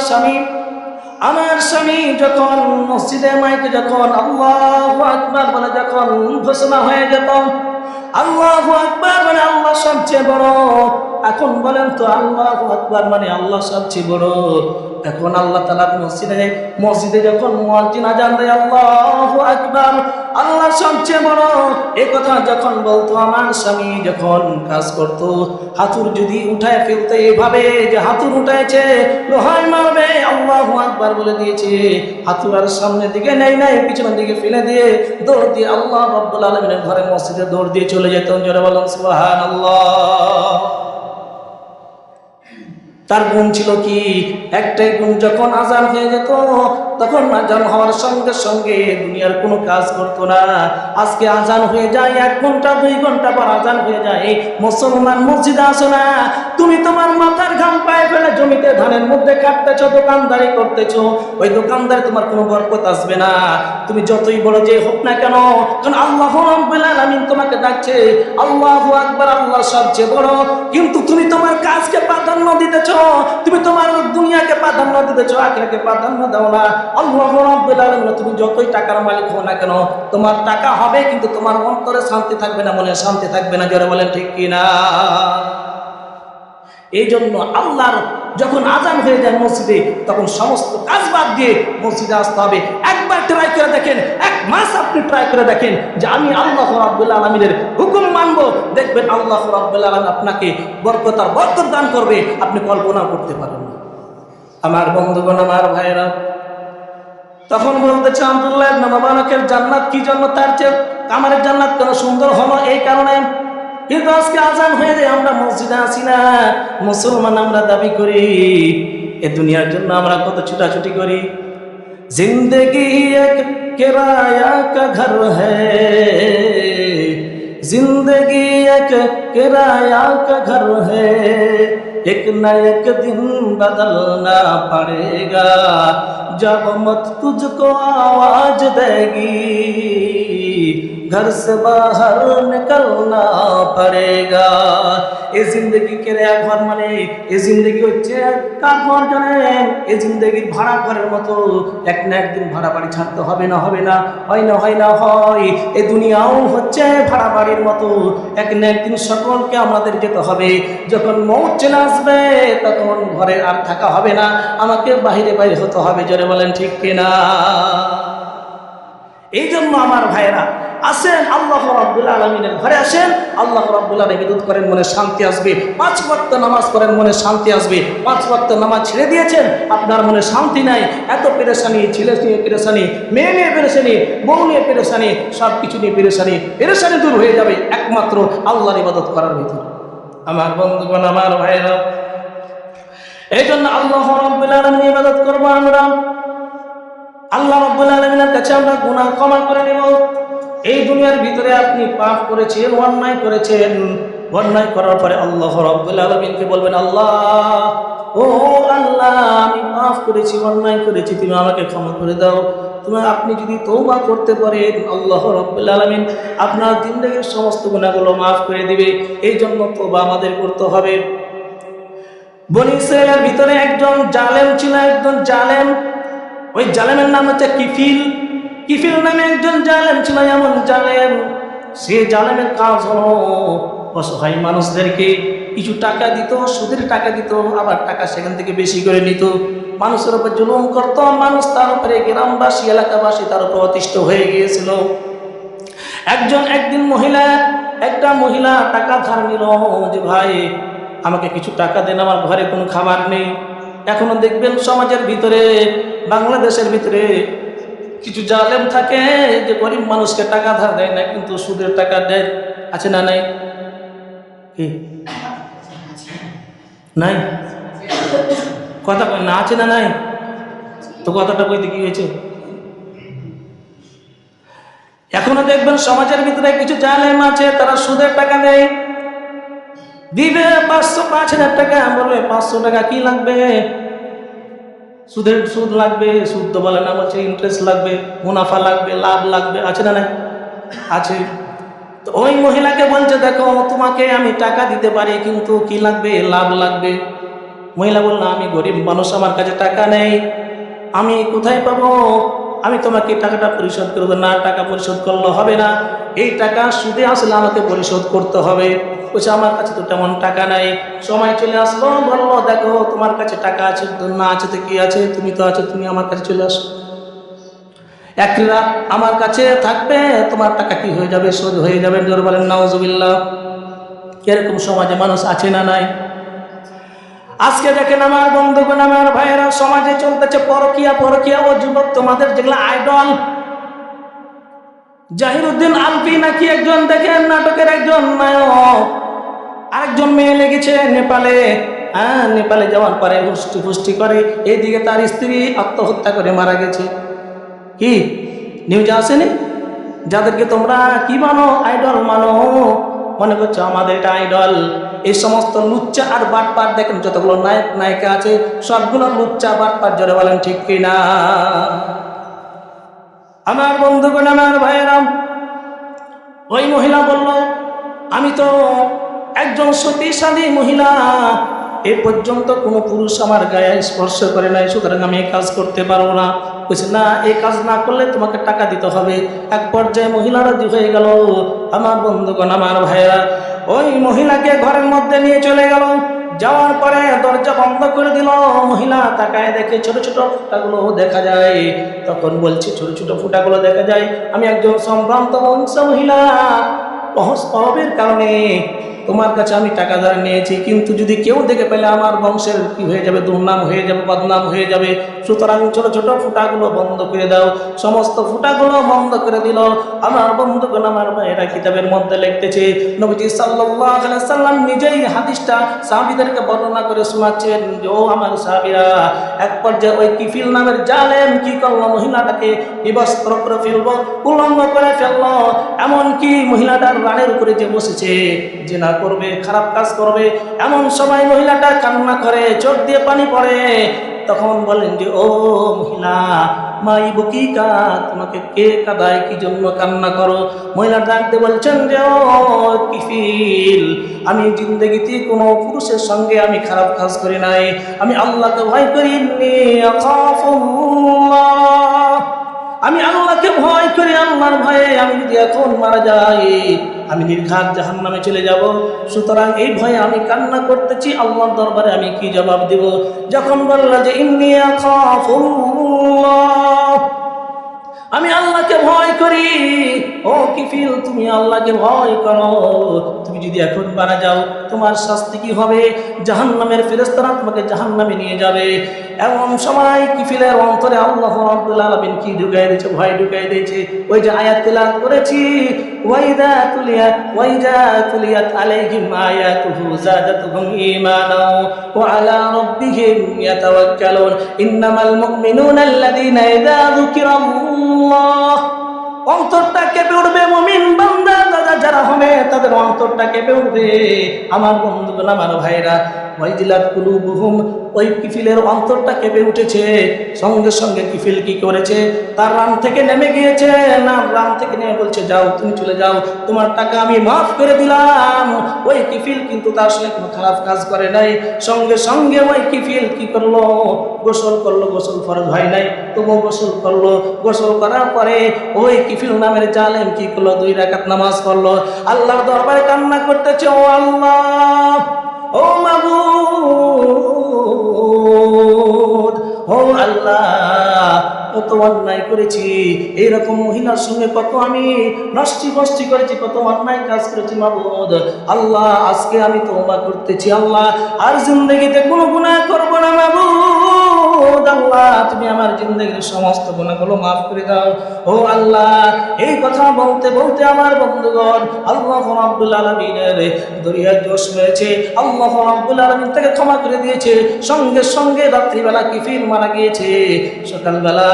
স্বামী যখন মসজিদে মাইকে যখন আল্লাহু আকবার বলে, যখন ঘোষণা হয়ে যেত আল্লাহু আকবার মানে আল্লাহ সবচেয়ে বড়, এখন বলেন তো আল্লাহু আকবার মানে আল্লাহ সবচেয়ে বড়। এখন আল্লাহ তাআলা মসজিদে যখন মুয়াজ্জিন আযান দেয়, আল্লাহু আকবার, আল্লাহ সবচেয়ে বড়, এই কথা যখন বলতো, আমার স্বামী যখন কাজ করত, হাতুর যদি উঠায় ফেলতে এভাবে যে হাতুর উঠাইছে, লোহায় মারবে, আল্লাহু আকবার বলে দিয়েছে, হাতুর আর সামনের দিকে নেই পিছনের দিকে ফেলে দিয়ে দৌড় দিয়ে আল্লাহ রাব্বুল আলামিনের ঘরে মসজিদে দৌড় দিয়ে চলে যেত। জোরে বলেন সুবহানাল্লাহ। তার গুণ ছিল কি? একটাই গুণ, যখন আজান হয়ে যেত তখন আজান হওয়ার সঙ্গে সঙ্গে দুনিয়ার কোনো কাজ করতো না। আজকে আজান হয়ে যায় 1 ঘন্টা 2 ঘন্টা পর আজান হয়ে যায়, মুসলমান মসজিদে আসো না, তুমি তোমার মাথার ঘাম পায়ে ফেলে জমিতে ধানের মধ্যে কাটতেছো, দোকানদারি করতেছো, ওই দোকানদারে তোমার কোনো বরকত আসবে না, তুমি যতই বড় যে হোক না কেন। কারণ আল্লাহ রাব্বুল আলামিন তোমাকে ডাকছে, আল্লাহু আকবার, আল্লাহ সবচেয়ে বড়, কিন্তু তুমি তোমার কাজকে প্রাধান্য দিতেছো, তুমি তোমার দুনিয়াকে প্রাধান্য দিতেছো, আখিরাতকে প্রাধান্য দাও না। আল্লাহ রাব্বুল আলামিন, তুমি যতই টাকার মালিক হও না কেন, তোমার টাকা হবে কিন্তু তোমার অন্তরে শান্তি থাকবে না, মনে শান্তি থাকবে না। জোরে বলেন ঠিক কিনা? এই জন্য আল্লাহর যখন আজান হয়ে যায় মসজিদে, তখন সমস্ত কাজ বাদ দিয়ে মসজিদে আসতে হবে। একবার ট্রাই করে দেখেন, 1 মাস আপনি ট্রাই করে দেখেন যে আমি আল্লাহ রাব্বুল আলামিনের হুকুম মানবো, দেখবেন আল্লাহ রাব্বুল আলামিন আপনাকে বরকত দান করবে, আপনি কল্পনা করতে পারেন না। আমার বন্ধুগণ, আমার ভাইরা, তখন বলতেছে আব্দুল্লাহ ইবনে মুবারকের জান্নাত কি জন্য, তার চেয়ে কামারের জান্নাত কেন সুন্দর হলো, এই কারণে। কিন্তু আজকে আজান হয়ে যায়, আমরা মসজিদে আসি না, মুসলমান আমরা দাবি করি, এ দুনিয়ার জন্য আমরা কত ছুটাছুটি করি। জিন্দগি এক কিরায়া কা ঘর হ্যায়, জিন্দগি এক কিরায়া কা ঘর হ্যায়, एक न एक दिन बदलना पड़ेगा, जब मौत तुझको आवाज देगी, घर से बाहर निकलना पड़ेगा। এই জিন্দগি কেরা ঘর মানে, এই জিন্দগি হচ্ছে কার ঘর জানেন? এই জিন্দগির ভাড়া ঘরের মতো, এক না একদিন ভাড়া বাড়ি ছাড়তে হবে না, হবে না, হয় না, হয় না, হয়। এই দুনিয়াও হচ্ছে ভাড়া বাড়ির মতো, এক না একদিন সকলকে আমাদের যেতে হবে। যখন মৌত চলে আসবে তখন ঘরে আর থাকা হবে না, আমাকে বাহিরে বাইরে হতে হবে। জোরে বলেন ঠিক কিনা? এই জন্য আমার ভাইয়েরা, আসেন আল্লাহ রাব্বুল আলামিনের ঘরে আসেন, আল্লাহ রাব্বুল আলামিন ইবাদত করেন, মনে শান্তি আসবে। 5 ওয়াক্ত নামাজ পড়েন, মনে শান্তি আসবে। 5 ওয়াক্ত নামাজ ছেড়ে দিয়েছেন, আপনার মনে শান্তি নাই, এত পেরেশানি, ছেলে নিয়ে পেরেশানি, মেয়ে নিয়ে পেরেশানি, বউ নিয়ে পেরেশানি, সব কিছু নিয়ে পেরেশানি, পেরেশানি দূর হয়ে যাবে একমাত্র আল্লাহর ইবাদত করার ভিতরে। আমার বন্ধুগণ, আমার ভাইরা, এই জন্য আল্লাহ রাব্বুল আলামিনের ইবাদত করব আমরা। আল্লাহ রাব্বুল আলামিনের কাছে আমরা গুনাহ ক্ষমা করে নেব। এই দুনিয়ার ভিতরে আপনি পাপ করেছেন, অন্যায় করেছেন, অন্যায় করার পরে আল্লাহ রাব্বুল আলামিনকে বলবেন, আল্লাহ, ও আল্লাহ, আমি পাপ করেছি, অন্যায় করেছি, তুমি আমাকে ক্ষমা করে দাও। আপনি যদি তওবা করতে পারেন, আল্লাহ রাব্বুল আলামিন আপনার জিন্দেগীর সমস্ত গুনাহগুলো মাফ করে দিবে। এই জন্য তওবা আমাদের করতে হবে। বনী ইসরাইলের ভিতরে একজন জালেম ছিল, একজন জালেম, ওই জালেমের নাম হচ্ছে কিফিল। কিফিল নামে একজন জালেম ছিল, এমন জালেম, সে জালেমের কাজ হলো অসহায় মানুষদেরকে কিছু টাকা দিত, সুদের টাকা দিত, আবার টাকা সেখান থেকে বেশি করে নিত, মানুষের উপর জুলুম করত, মানুষ তার উপরে, গ্রামবাসী, এলাকাবাসী তার উপর অতিষ্ঠ হয়ে গিয়েছিল। একদিন একটা মহিলা টাকা ধার নিল, যে ভাই আমাকে কিছু টাকা দেন, আমার ঘরে কোনো খাবার নেই। এখনো দেখবেন সমাজের ভিতরে, বাংলাদেশের ভিতরে কিছু জালেম থাকে যে গরিব মানুষকে টাকা ধার দেয় না, কিন্তু সুদের টাকা দেয়। আছে না নাই? কি নাই? কথা কই না, আছে না নাই? তো কথাটা কইতে কি হয়েছে? এখনো দেখবেন সমাজের ভিতরে কিছু জালেম আছে, তারা সুদের টাকা দেয়, দিবে 5,000 টাকা, বলবে 500 টাকা কি লাগবে, সুদ লাগবে, সুদ তো বলে না, বলছে ইন্টারেস্ট লাগবে, মুনাফা লাগবে, লাভ লাগবে। আছে না নাই? আছে। তো ওই মহিলাকে বলছে, দেখো তোমাকে আমি টাকা দিতে পারি, কিন্তু কি লাগবে, লাভ লাগবে। মহিলা বলল, আমি গরিব মানুষ, আমার কাছে টাকা নেই, আমি কোথায় পাবো, আমি তোমাকে টাকাটা পরিশোধ করবো না, টাকা পরিশোধ করলে হবে না, এই টাকা সুদে আসলে আমাকে পরিশোধ করতে হবে। বলছে আমার কাছে তো তেমন টাকা নাই। সময় চলে আসলো, বললো, দেখো তোমার কাছে টাকা আছে না, আছে তো কি আছে, তুমি তো আছো, তুমি আমার কাছে চলে আসো, এক রাত আমার কাছে থাকবে, তোমার টাকা কি হয়ে যাবে, শোধ হয়ে যাবে। জোরে বলেন নাউজুবিল্লাহ। এরকম সমাজে মানুষ আছে না নাই? আজকে দেখেন আমার বন্ধুগণ, আমার ভাইয়েরা, সমাজে চলতেছে পরকিয়া, পরকিয়া। ও যুবক, তোমাদের যেগুলো আইডল, জাহিরুদ্দিন আলফি নাকি একজন, দেখেন নাটকের একজন নায়ক, আরেকজন মেয়ে লেগেছে নেপালে, নেপালে যাওয়ার পরে হুষ্টি ফুষ্টি করে, এইদিকে তার স্ত্রী আত্মহত্যা করে মারা গেছে। কি নিউজে আসেনি? যাদেরকে তোমরা কি মানো, আইডল মানো, মনে করছো আমাদের এটা আইডল। এই সমস্ত লুচ্চা আর বাটপার দেখেন, যতগুলো নায়ক নায়িকা আছে সবগুলো লুচ্চা বাটপার, জোরে বলেন ঠিক কিনা? আমার বন্ধুগণ, আমার ভাইয়েরা, ওই মহিলা বলল, আমি তো একজন সতীশালী মহিলা, এ পর্যন্ত কোনো পুরুষ আমার গায়ে স্পর্শ করে নাই, সুতরাং আমি এই কাজ করতে পারবো না। বলছে না, এই কাজ না করলে তোমাকে টাকা দিতে হবে। এক পর্যায়ে মহিলা রাজি হয়ে গেল। আমার বন্ধুগণ, আমার ভাইয়েরা, ওই মহিলাকে ঘরের মধ্যে নিয়ে চলে গেল। যাওয়ার পরে দরজা বন্ধ করে দিল। মহিলা তাকায় দেখে ছোট ছোট ফুটাগুলো দেখা যায়। তখন বলছে, ছোট ছোট ফুটাগুলো দেখা যায়, আমি একজন সম্ভ্রান্ত বংশ মহিলা, অভাবের কারণে তোমার কাছে আমি টাকা ধার নিয়েছি, কিন্তু যদি কেউ দেখে পেলে আমার বংশের কি হয়ে যাবে, দুর্নাম হয়ে যাবে, বদনাম হয়ে যাবে, সুতরাং ছোট ছোট ফুটাগুলো বন্ধ করে দাও। সমস্ত ফুটাগুলো বন্ধ করে দিল। আমার বন্ধুগণ, আমার ভাইয়েরা, কিতাবের মধ্যে লিখতেছে নবীজি সাল্লাল্লাহু আলাইহি সাল্লাম নিজেই হাদিসটা সাহাবীদেরকে বর্ণনা করে শোনাচ্ছেন যে, ও আমার সাহাবীরা, এক পর্যায়ে ওই কিফিল নামের জালেম কি করলো, মহিলাটাকে বিবস্ত্র করে ফেলবো, উলঙ্গ করে ফেললো। এমনকি মহিলাটার রানের উপরে যে বসেছে, জিনা করবে, খারাপ কাজ করবে, এমন সময় মহিলাটা কান্না করে, চোখ দিয়ে পানি পড়ে। তখন বলেন যে, ও মহিলা, মাই বকিকা, তোমাকে কে কাঁদায়, কি জন্য কান্না করো? মহিলা ডাকতে বলছেন যে, ও কিফিল, আমি জিন্দগিতে কোনো পুরুষের সঙ্গে আমি খারাপ কাজ করি নাই, আমি আল্লাহকে ভয় করি, আমি আল্লাহকে ভয় করি, আল্লাহর ভয়ে আমি যদি এখন মারা যাই আমি নির্ঘাত জাহান্নামে চলে যাব। সুতরাং এই ভয়ে আমি কান্না করতেছি, আল্লাহর দরবারে আমি কি জবাব দেব? যখন বলল যে ইন্নী আখাফুল্লাহ, আমি আল্লাহকে ভয় করি, ও কিফিল, তুমি আল্লাহকে ভয় করো, তুমি যদি এখন মারা যাও তোমার শাস্তি কি হবে? জাহান্নামের ফেরেশতারা তোমাকে জাহান্নামে নিয়ে যাবে। এমন সময় কিফিলের অন্তরে আল্লাহ রাব্বুল আলামিন কি ঢুকাই দিয়েছে? ভয় ঢুকাই দিয়েছে। ওই যে আয়াত তেলাওয়াত করেছি, ওয়াইদা তুলিয়াত আলাইহিম আয়াতুহু যাদাতুহুম ঈমানা ওয়া আলা রাব্বিহিম ইয়াতাওয়াক্কালুন ইন্নামাল মুমিনুনা আল্লাযীনা ইযা যুকিরাল্লাহ, অন্তরটা কেঁপে উঠবে। মুমিন বান্দা দাদা যারা হবে তাদের অন্তরটা কেঁপে উঠবে। আমার বন্ধুগণ, আমার ভাইরা, ওয়াইজিলাত কুলুবুহুম, ওই কিফিলের অন্তরটা কেঁপে উঠেছে। সঙ্গে সঙ্গে কিফিল কি করেছে? তার রান থেকে নেমে গিয়েছে। না, রান থেকে নেমে বলছে, যাও, তুমি চলে যাও, তোমার টাকা আমি মাফ করে দিলাম। ওই কিফিল কিন্তু তার সঙ্গে কোনো খারাপ কাজ করে নাই। সঙ্গে সঙ্গে ওই কিফিল কি করলো? গোসল করলো। গোসল ফরজ হয় নাই, তবু গোসল করলো। গোসল করার পরে ওই কিফিল নামের জালেম কি করলো? 2 রাকাত নামাজ পড়লো। আল্লাহর দরবারে কান্না করতেছে, ও আল্লাহ, ও মাবুদ, ও আল্লাহ, কত অন্যায় করেছি, এইরকম মহিলার সঙ্গে কত আমি নষ্টি করেছি, কত অন্যায় কাজ করেছি মাবুদ। আল্লাহ, আজকে আমি তওবা করতেছি, আল্লাহ, আর জিন্দেগিতে কোনো গুনাহ করব না মাবুদ। আল্লাহ, তুমি আমার জিন্দেগির সমস্ত গুনাহগুলো মাফ করে দাও। ও আল্লাহ, এই কথা বলতে বলতে আমার বন্ধুগণ, আল্লাহ রাব্বুল আলামিনের দরিয়ার জোশ হয়েছে। আল্লাহ রাব্বুল আলামিন তাকে ক্ষমা করে দিয়েছে। সঙ্গে সঙ্গে রাত্রিবেলা কিফিল মারা গিয়েছে। সকালবেলা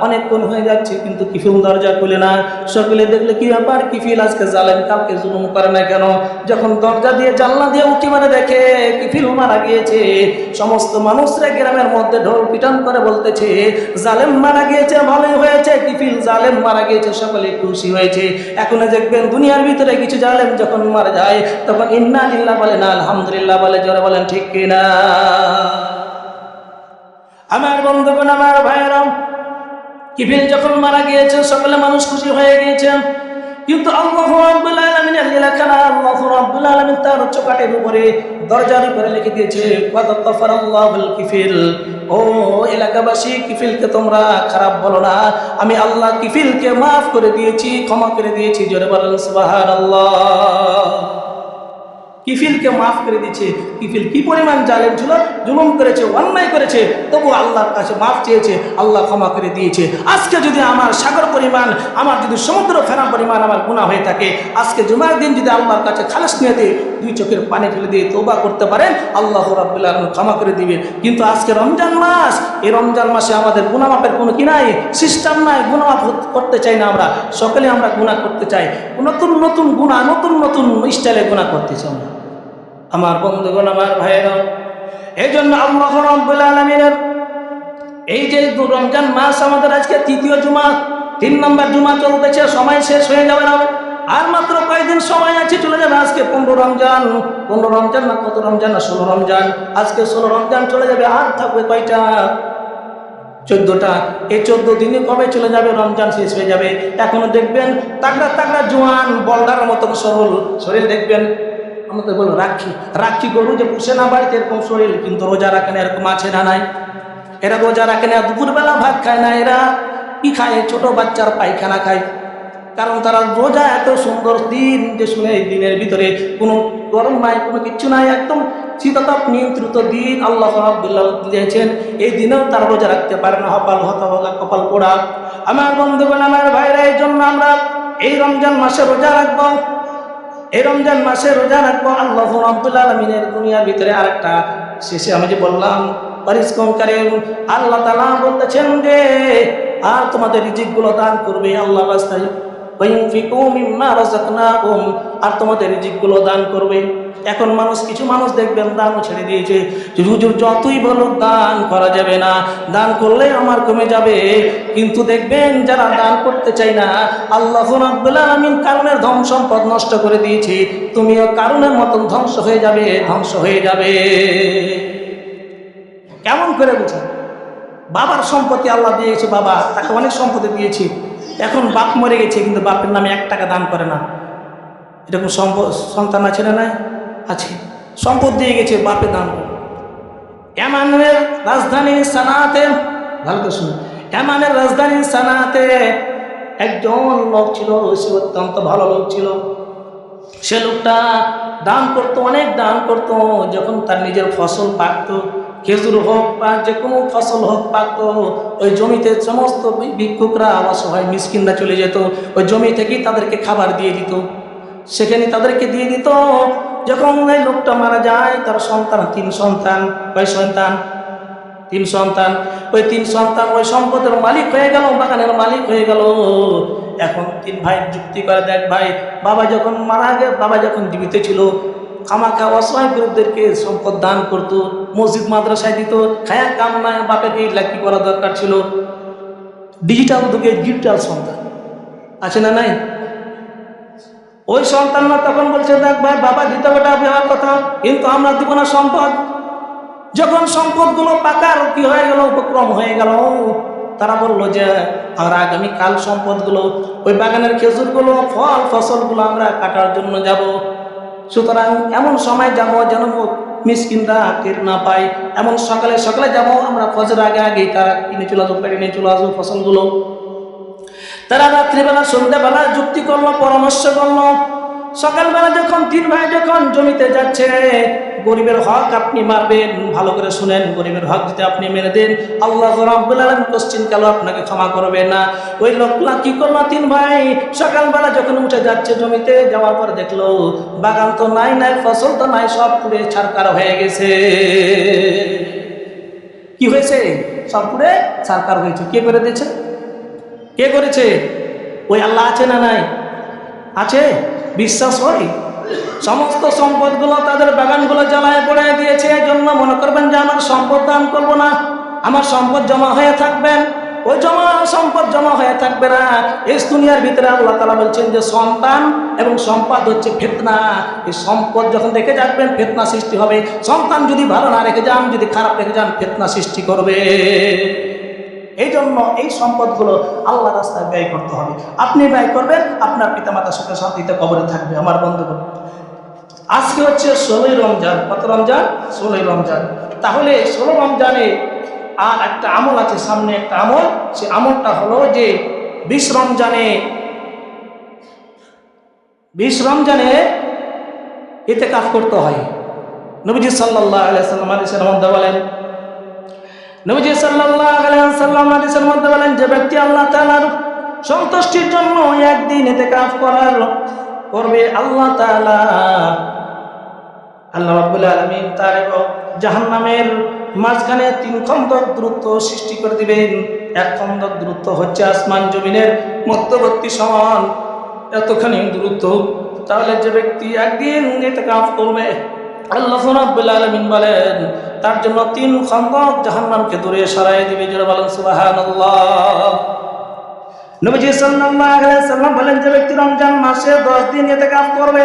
অনেকক্ষণ হয়ে যাচ্ছে, কিন্তু কিফিল দরজা খুলে না। সকলে দেখলে, কি ব্যাপার, কিফিল আজকে জালেম, কাউকে জুলুম করে না কেন? যখন দরজা দিয়ে জানলা দিয়ে উঠি মারে দেখে কিফিল মারা গিয়েছে। সমস্ত মানুষরা গ্রামের মধ্যে ঢোল পিটান করে বলতেছে, জালেম মারা গিয়েছে, ভালোই হয়েছে, কিফিল জালেম মারা গিয়েছে, সকলে খুশি হয়েছে। এখন দেখবেন দুনিয়ার ভিতরে কিছু জালেম যখন মারা যায় তখন ইন্না লিল্লাহ বলে না, আলহামদুলিল্লাহ বলে। জোরে বলেন ঠিক কিনা? আমার বন্ধুগণ, আমার ভাইয়েরা, কিফিল যখন মারা গিয়েছে সকলে মানুষ খুশি হয়ে গিয়েছে। কিন্তু আল্লাহ রাব্বুল আলামিনের লীলাখানা, আল্লাহ রাব্বুল আলামিন তার চৌকাঠের উপরে, দরজার উপরে লিখে দিয়েছে, ওয়াদ গফারাল্লাহুল কিফিল। ও এলাকাবাসী, কিফিলকে তোমরা খারাপ বলো না, আমি আল্লাহ কিফিলকে মাফ করে দিয়েছি, ক্ষমা করে দিয়েছি। জোরে বলেন সুবহানাল্লাহ। কিফিলকে মাফ করে দিয়েছে। কিফিল কি পরিমাণ জালেম ছিল, জুলুম করেছে, অন্যায় করেছে, তবু আল্লাহর কাছে মাফ চেয়েছে, আল্লাহ ক্ষমা করে দিয়েছে। আজকে যদি আমার সাগর পরিমাণ, আমার যদি সমুদ্র ফেনা পরিমাণ আমার গুনাহ হয়ে থাকে, আজকে জুমার দিন যদি আল্লাহর কাছে খালাস নিয়ে দিয়ে 2 চোখের পানি ফেলে দিয়ে তওবা করতে পারেন, আল্লাহ রাব্বুল আলামিন ক্ষমা করে দিবেন। কিন্তু আজকে রমজান মাস, এই রমজান মাসে আমাদের গুনাহ মাপের কোনো কি নাই, সিস্টেম নাই। গুনাহ মাফ করতে চাই না, আমরা সকলে আমরা গুনাহ করতে চাই, নতুন নতুন গুনাহ, নতুন নতুন স্টাইলে গুনাহ করতে চাই। আমার বন্ধুগণ, আমার ভাইয়েরা, এই জন্য আল্লাহ রাব্বুল আলামিনের এই যে রমজান মাস আমাদের আজকে 3য় জুমা, 3 নম্বর জুমা চলতেছে, সময় শেষ হয়ে যাবে না, আর মাত্র কয়েকদিন সময় আছে, চলে যাবে। আজকে 15 রমজান, 15 রমজান না কত রমজান না 16 রমজান, আজকে 16 রমজান চলে যাবে। আর থাকবে কয়টা? 14টা। এই 14 দিনে কবে চলে যাবে? রমজান শেষ হয়ে যাবে। এখনো দেখবেন তাগড়া তাগড়া জোয়ান বলদার মতন সরল শরীর দেখবেন। আমাদের বলো রাখি গরু যে পুষে না বাড়িতে, এরকম শরীর, কিন্তু রোজা রাখে না, এরকম আছে না নাই? এরা রোজা রাখে না, দুপুরবেলা ভাত খায় না, এরা কি খায়? ছোট বাচ্চার পায়খানা খায়। কারণ তারা রোজা এত সুন্দর দিন, যে শুনে এই দিনের ভিতরে কোনো গরম নাই, কোনো কিচ্ছু নাই, একদম শীততাপ নিয়ন্ত্রিত দিন আল্লাহ রাব্বুল আলামিন দিয়েছেন। এই দিনেও তারা রোজা রাখতে পারে না, হতাহত কপাল পোড়া। আমার বন্ধুগণ, আমার ভাইরা, এই জন্য আমরা এই রমজান মাসে রোজা রাখবো, এই রমজান মাসে রোজা রাখবো। আল্লাহ রাব্বুল আলামিনের দুনিয়ার ভিতরে আরেকটা, শেষে আমি যে বললাম পরিষ্কারকারী, আল্লাহ তাআলা বলতেছেন যে আর তোমাদের রিজিকগুলো দান করবে আল্লাহর রাস্তায়, ওয়াইনফিকু মিম্মা রাযাকনাহুম, আর তোমাদের রিজিকগুলো দান করবে। এখন কিছু মানুষ দেখবেন দানও ছেড়ে দিয়েছে, হুজুর যতই বলো দান করা যাবে না, দান করলে আমার কমে যাবে। কিন্তু দেখবেন যারা দান করতে চাই না, আল্লাহ রাব্বুল আলামিন কারণের ধন সম্পদ নষ্ট করে দিয়েছে, তুমিও কারণের মতন ধ্বংস হয়ে যাবে। কেমন করে বুঝেন? বাবার সম্পত্তি আল্লাহ দিয়েছে, বাবা তাকে অনেক সম্পত্তি দিয়েছে, এখন বাপ মরে গেছে, কিন্তু বাপের নামে 1 টাকা দান করে না। এরকম সন্তান আছে না? নাই, আছে। সম্পদ দিয়ে গেছে, বাপে দান করে। ইয়ামানের রাজধানী সানাতে, ভালো করে শুনুন, ইয়ামানের রাজধানী সানাতে একজন লোক ছিল, সে অত্যন্ত ভালো লোক ছিল। সে লোকটা দান করতো, অনেক দান করতো। যখন তার নিজের ফসল পাকতো, খেজুর হোক বা যে কোনো ফসল হোক পাকতো, ওই জমিতে সমস্ত ভিক্ষুকরা, অসহায় মিসকিনরা চলে যেত, ওই জমি থেকেই তাদেরকে খাবার দিয়ে দিত, সেখানে তাদেরকে দিয়ে দিত। যখন এই লোকটা মারা যায়, তার সন্তান 3 সন্তান, ওই 3 সন্তান, ওই 3 সন্তান ওই সম্পদের মালিক হয়ে গেল, বাগানের মালিক হয়ে গেল। এখন 3 ভাই যুক্তি করে, দেখ ভাই, বাবা যখন মারা গেল, বাবা যখন জীবিত ছিল, খামাখা অসহায় গরিবদেরকে সম্পদ দান করতো, মসজিদ মাদ্রাসায় দিত, খায়া কাম নাই, বাপের এই লাকি করা দরকার ছিল। ডিজিটাল যুগে ডিজিটাল সন্তান আছে না নাই? ওই সন্তানরা তখন বলছে, দেখ ভাই, বাবা দিতে ওটা দেওয়ার কথা, কিন্তু আমরা দিব না সম্পদ। যখন সম্পদগুলো পাকার কি হয়ে গেল, উপক্রম হয়ে গেল, তারা বললো যে আমরা আগামীকাল সম্পদগুলো, ওই বাগানের খেজুরগুলো, ফল ফসলগুলো আমরা কাটার জন্য যাব। সুতরাং এমন সময় যাব যেন মিসকিনরা টের না পায়, এমন সকালে সকালে যাব আমরা, ফজর আগে আগেই তারা কিনে চলে আসবো, পেড়ে নিয়ে চলে আসবো ফসলগুলো। তারা রাত্রিবেলা সন্ধ্যাবেলা যুক্তি করলো, পরামর্শ করলো। সকালবেলা যখন 3 ভাই যখন জমিতে যাচ্ছে, গরিবের হক আপনি মারবেন, ভালো করে শুনেন, গরিবের হক যদি আপনি মেরে দেন, আল্লাহ রাব্বুল আলামিন কোশ্চিন কালো আপনাকে ক্ষমা করবে না। ওই লোকলা কি করলো, 3 ভাই সকালবেলা যখন উঠে যাচ্ছে জমিতে, যাওয়ার পর দেখলো বাগান তো নাই, ফসল তো নাই, সব পুড়ে ছারকার হয়ে গেছে। কি হয়েছে? সব পুড়ে ছারকার হয়েছে। কে করে দিয়েছে? কে করেছে? ওই আল্লাহ আছে না নাই? আছে। বিশ্বাস হয়? সমস্ত সম্পদগুলো, তাদের বাগানগুলো জ্বালায় পড়ে দিয়েছে। এই জন্য মনে করবেন যে আমার সম্পদ দান করবো না, আমার সম্পদ জমা হয়ে থাকবেন। ওই সম্পদ জমা হয়ে থাকবে না। এই দুনিয়ার ভিতরে আল্লাহ তাআলা বলছেন যে সন্তান এবং সম্পদ হচ্ছে ফিতনা। এই সম্পদ যখন রেখে যাবেন, ফিতনা সৃষ্টি হবে। সন্তান যদি ভালো না রেখে যান, যদি খারাপ রেখে যান, ফিতনা সৃষ্টি করবে। এই জন্য এই সম্পদগুলো আল্লাহ রাস্তায় ব্যয় করতে হবে। আপনি ব্যয় করবেন, আপনার পিতামাতা সুখে শান্তিতে কবরে থাকবে। আমার বন্ধুগণ, আজকে হচ্ছে 16ই রমজান। কত রমজান? 16ই রমজান। তাহলে 16 রমজানে আর একটা আমল আছে, সামনে একটা আমল। সে আমলটা হলো যে 20 রমজানে ইতিকাফ করতে হয়। নবীজি সাল্লাল্লাহু আলাইহি ওয়াসাল্লাম হাদিসের মধ্যে বলেন, নবীজি সাল্লাল্লাহু আলাইহি ওয়াসাল্লাম হাদিসের মধ্যে বলেন, যে ব্যক্তি আল্লাহ তাআলার সন্তুষ্টির জন্য একদিন ইতিকাফ করবে, আল্লাহ তাআলা আল্লাহ রাব্বুল আলামিন তার এবং জাহান্নামের মাঝখানে 3 খন্দক দূরত্ব সৃষ্টি করে দিবেন। এক খন্দক দূরত্ব হচ্ছে আসমান জমিনের মধ্যবর্তী সমান, এতখানি দূরত্ব। তাহলে যে ব্যক্তি একদিন ইতিকাফ করবে, আল্লাহ রাব্বুল আলামিন বলেন তার জন্য 3 খন্দক জাহান্নামকে দূরে সরাই দিবে। যারা বলেন সুবহানাল্লাহ। নবীজি সাল্লাল্লাহু আলাইহি ওয়াসাল্লাম বলেন, যে ব্যক্তি রমজান মাসে 10 দিন ইতিকাফ করবে,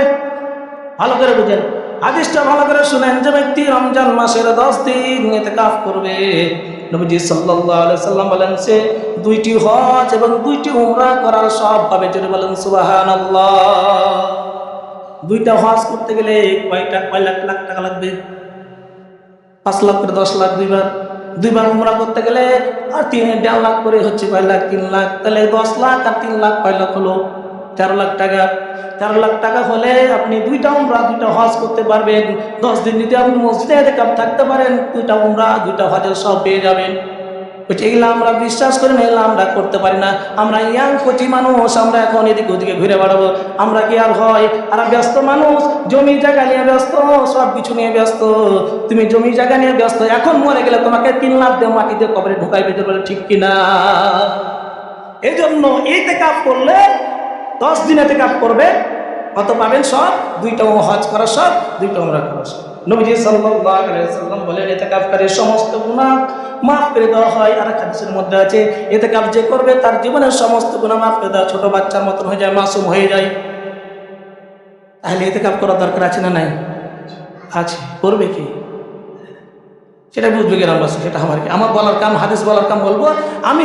ভালো করে বুঝেন, হাদিসটা ভালো করে শুনেন, যে ব্যক্তি রমজান মাসের 10 দিন ইতিকাফ করবে, নবীজি সাল্লাল্লাহু আলাইহি ওয়াসাল্লাম বলেন সে 2টি হজ এবং 2টি উমরা করার সওয়াব পাবে। যারা বলেন সুবহানাল্লাহ। 2টা হজ করতে গেলে কয় লাখ টাকা লাগবে? 5 লাখ করে 10 লাখ। দুইবার উমরা করতে গেলে আর 3.5 লাখ করে হচ্ছে, কয় লাখ? 3 লাখ। তাহলে 10 লাখ আর 3 লাখ কয় লাখ হলো? 13 লাখ টাকা। 13 লাখ টাকা হলে আপনি 2টা উমরা 2টা হজ করতে পারবেন। 10 দিন যদি আপনি মসজিদে ইতিকাফ থাকতে পারেন, 2টা উমরা 2টা হজের সব পেয়ে যাবেন। এগুলো আমরা বিশ্বাস করি না, এগুলো আমরা করতে পারি না। আমরা ইয়াং কোচি মানুষ, আমরা এখন এদিকে ওদিকে ঘুরে বেড়াবো। আমরা কি আর হয়? আর ব্যস্ত মানুষ, জমি জায়গা নিয়ে ব্যস্ত, সব কিছু নিয়ে ব্যস্ত। তুমি জমি জায়গা নিয়ে ব্যস্ত, এখন মরে গেলে তোমাকে 3 লাখ দিয়ে মাটিতে কবরে ঢুকাইবে। বলে ঠিক কিনা? এই জন্য ইতিকাফ করলে 10 দিন ইতিকাফ করবে, কত পাবেন? সব 2টা হজ করা সব, 2টা উমরা করা সব। নবীজি সাল্লাল্লাহু আলাইহি ওয়াসাল্লাম বলেন, ইতিকাফকারীর সমস্ত গুনাহ মাফ করে দেওয়া হয়। আর হাদিসের মধ্যে আছে, ইতিকাফ যে করবে তার জীবনের সমস্ত গুনাহ মাফ করে দেওয়া, ছোট বাচ্চার মতন হয়ে যায়, মাসুম হয়ে যায়। তাহলে ইতিকাফ করার দরকার আছে না নাই? আছে। করবে কি? সেটা বুঝবে কেন? সেটা আমার বলার কাম, হাদিস বলার কাম বলবো। আমি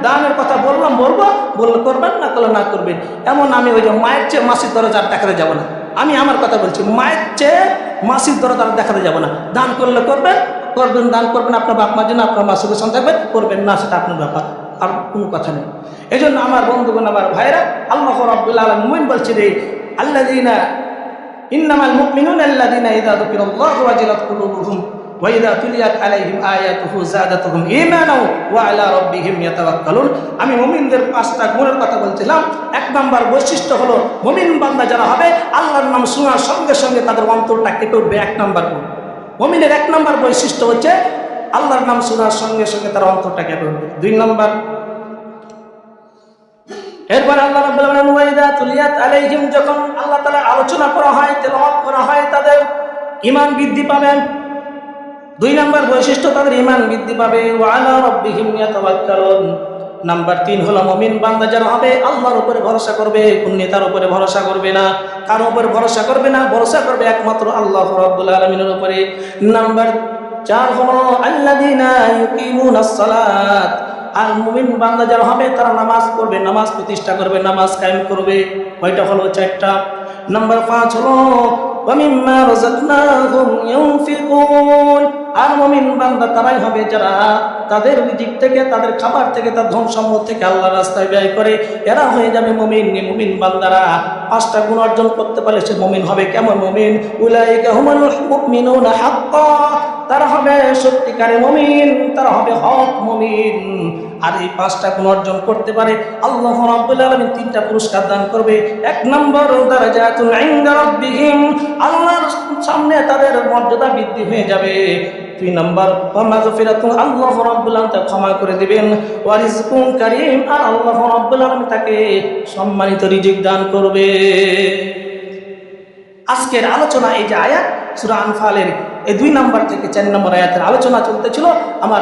দানের কথা বললে করবেন, না করলে না করবেন। এমন আমি ওই যে মায়ের চেয়ে মাসির দরজা দেখাতে যাব না। আমি আমার কথা বলছি, মায়ের চেয়ে মাসির দরজা দেখাতে যাব না। দান করলে করবেন, দান করবেন আপনার বাপ মার জন্য, আপনার মাসিকে থাকবেন, করবেন না সেটা আপনার ব্যাপার, আর কোনো কথা নেই। এই জন্য আমার বন্ধুগণ, আমার ভাইরা, আল্লাহ রাব্বুল আলামিন বলছে যে আল্লাযীনা ইন্নামাল মুমিনুনা আল্লাযীনা ইযা যুকিরাল্লাহু ওয়াজিলাত কুলুবুহুম ওয়া ইযা তুলিয়াত আলাইহিম আয়াতুহু যাদাতুহুম ঈমানাও ওয়া আলা রাব্বিহিম ইয়াতাওয়াক্কালুন। আমি মুমিনদের 5টা গুণের কথা বলছিলাম। 1 নম্বর বৈশিষ্ট্য হলো, মুমিন বান্দা যারা হবে, আল্লাহর নাম শোনার সঙ্গে সঙ্গে তাদের অন্তরটা কেঁপে উঠবে। 1 নম্বর গুণ। মুমিনের 1 নম্বর বৈশিষ্ট্য হচ্ছে আল্লাহর নাম শোনার সঙ্গে সঙ্গে তার অন্তরটা কেঁপে উঠবে। 2 নম্বর, এরপর আল্লাহ রাব্বুল আলামিন ওয়া ইযা তুলিয়াত আলাইহিম, যখন আল্লাহ তাআলা আলোচনা করা হয়, তেলাওয়াত করা হয়, তাদের ঈমান বৃদ্ধি পাবে। 2 নম্বর বৈশিষ্ট্য, তাদের ঈমান বৃদ্ধি পাবে। ওয়া আলা রাব্বিহিম ইয়াতাওয়াক্কালুন। নাম্বার 3 হলো, মুমিন বান্দা যারা হবে, আল্লাহর উপরে ভরসা করবে, কোন নেতার উপরে ভরসা করবে না, কারো উপরে ভরসা করবে না, ভরসা করবে একমাত্র আল্লাহ রাব্বুল আলামিনের উপরে। নাম্বার 4 হলো আল্লাযীনা ইউকিমুনাস সালাত। আর মুমিন বান্দা যারা হবে, তারা নামাজ পড়বে, নামাজ প্রতিষ্ঠা করবে, নামাজ কায়েম করবে। কয়টা হলো? 4টা। নাম্বার 5 হলো ওয়া মিম্মা রাযাকনাহুম ইউনফিকুন। আর মুমিন বান্দা তারাই হবে যারা তাদের রিজিক থেকে, তাদের খাবার থেকে, তার ধন সম্পদ থেকে আল্লাহর রাস্তায় ব্যয় করে। এরা হয়ে যাবে মুমিন। মুমিন বান্দারা 5টা গুণ অর্জন করতে পারলে সে মুমিন হবে। কেমন মুমিন? উলাইকা হুমুল মুমিনুনা হাক্কান। তারা হবে সত্যিকারের মুমিন, তারা হবে হক মুমিন। আর এই 5টা গুণ অর্জন করতে পারে, আল্লাহ রাব্বুল আলামিন 3টা পুরস্কার দান করবে। 1 নম্বর, দারাজাতুন ইনদা রাব্বিহিম, আল্লাহর সামনে তাদের মর্যাদা বৃদ্ধি হয়ে যাবে। 2 নম্বর, ওয়া মাগফিরাতুন, আল্লাহ রাব্বুল আলামিন তাকে ক্ষমা করে দিবেন। ওয়া রিজকুন কারীম, আর আল্লাহ রাব্বুল আলামিন তাকে সম্মানিত রিজিক দান করবে। আজকের আলোচনা এই যে আয়াত, সূরা আনফালের এই 2 নম্বর থেকে 4 নম্বর আয়াতের আলোচনা চলতেছিল। আমার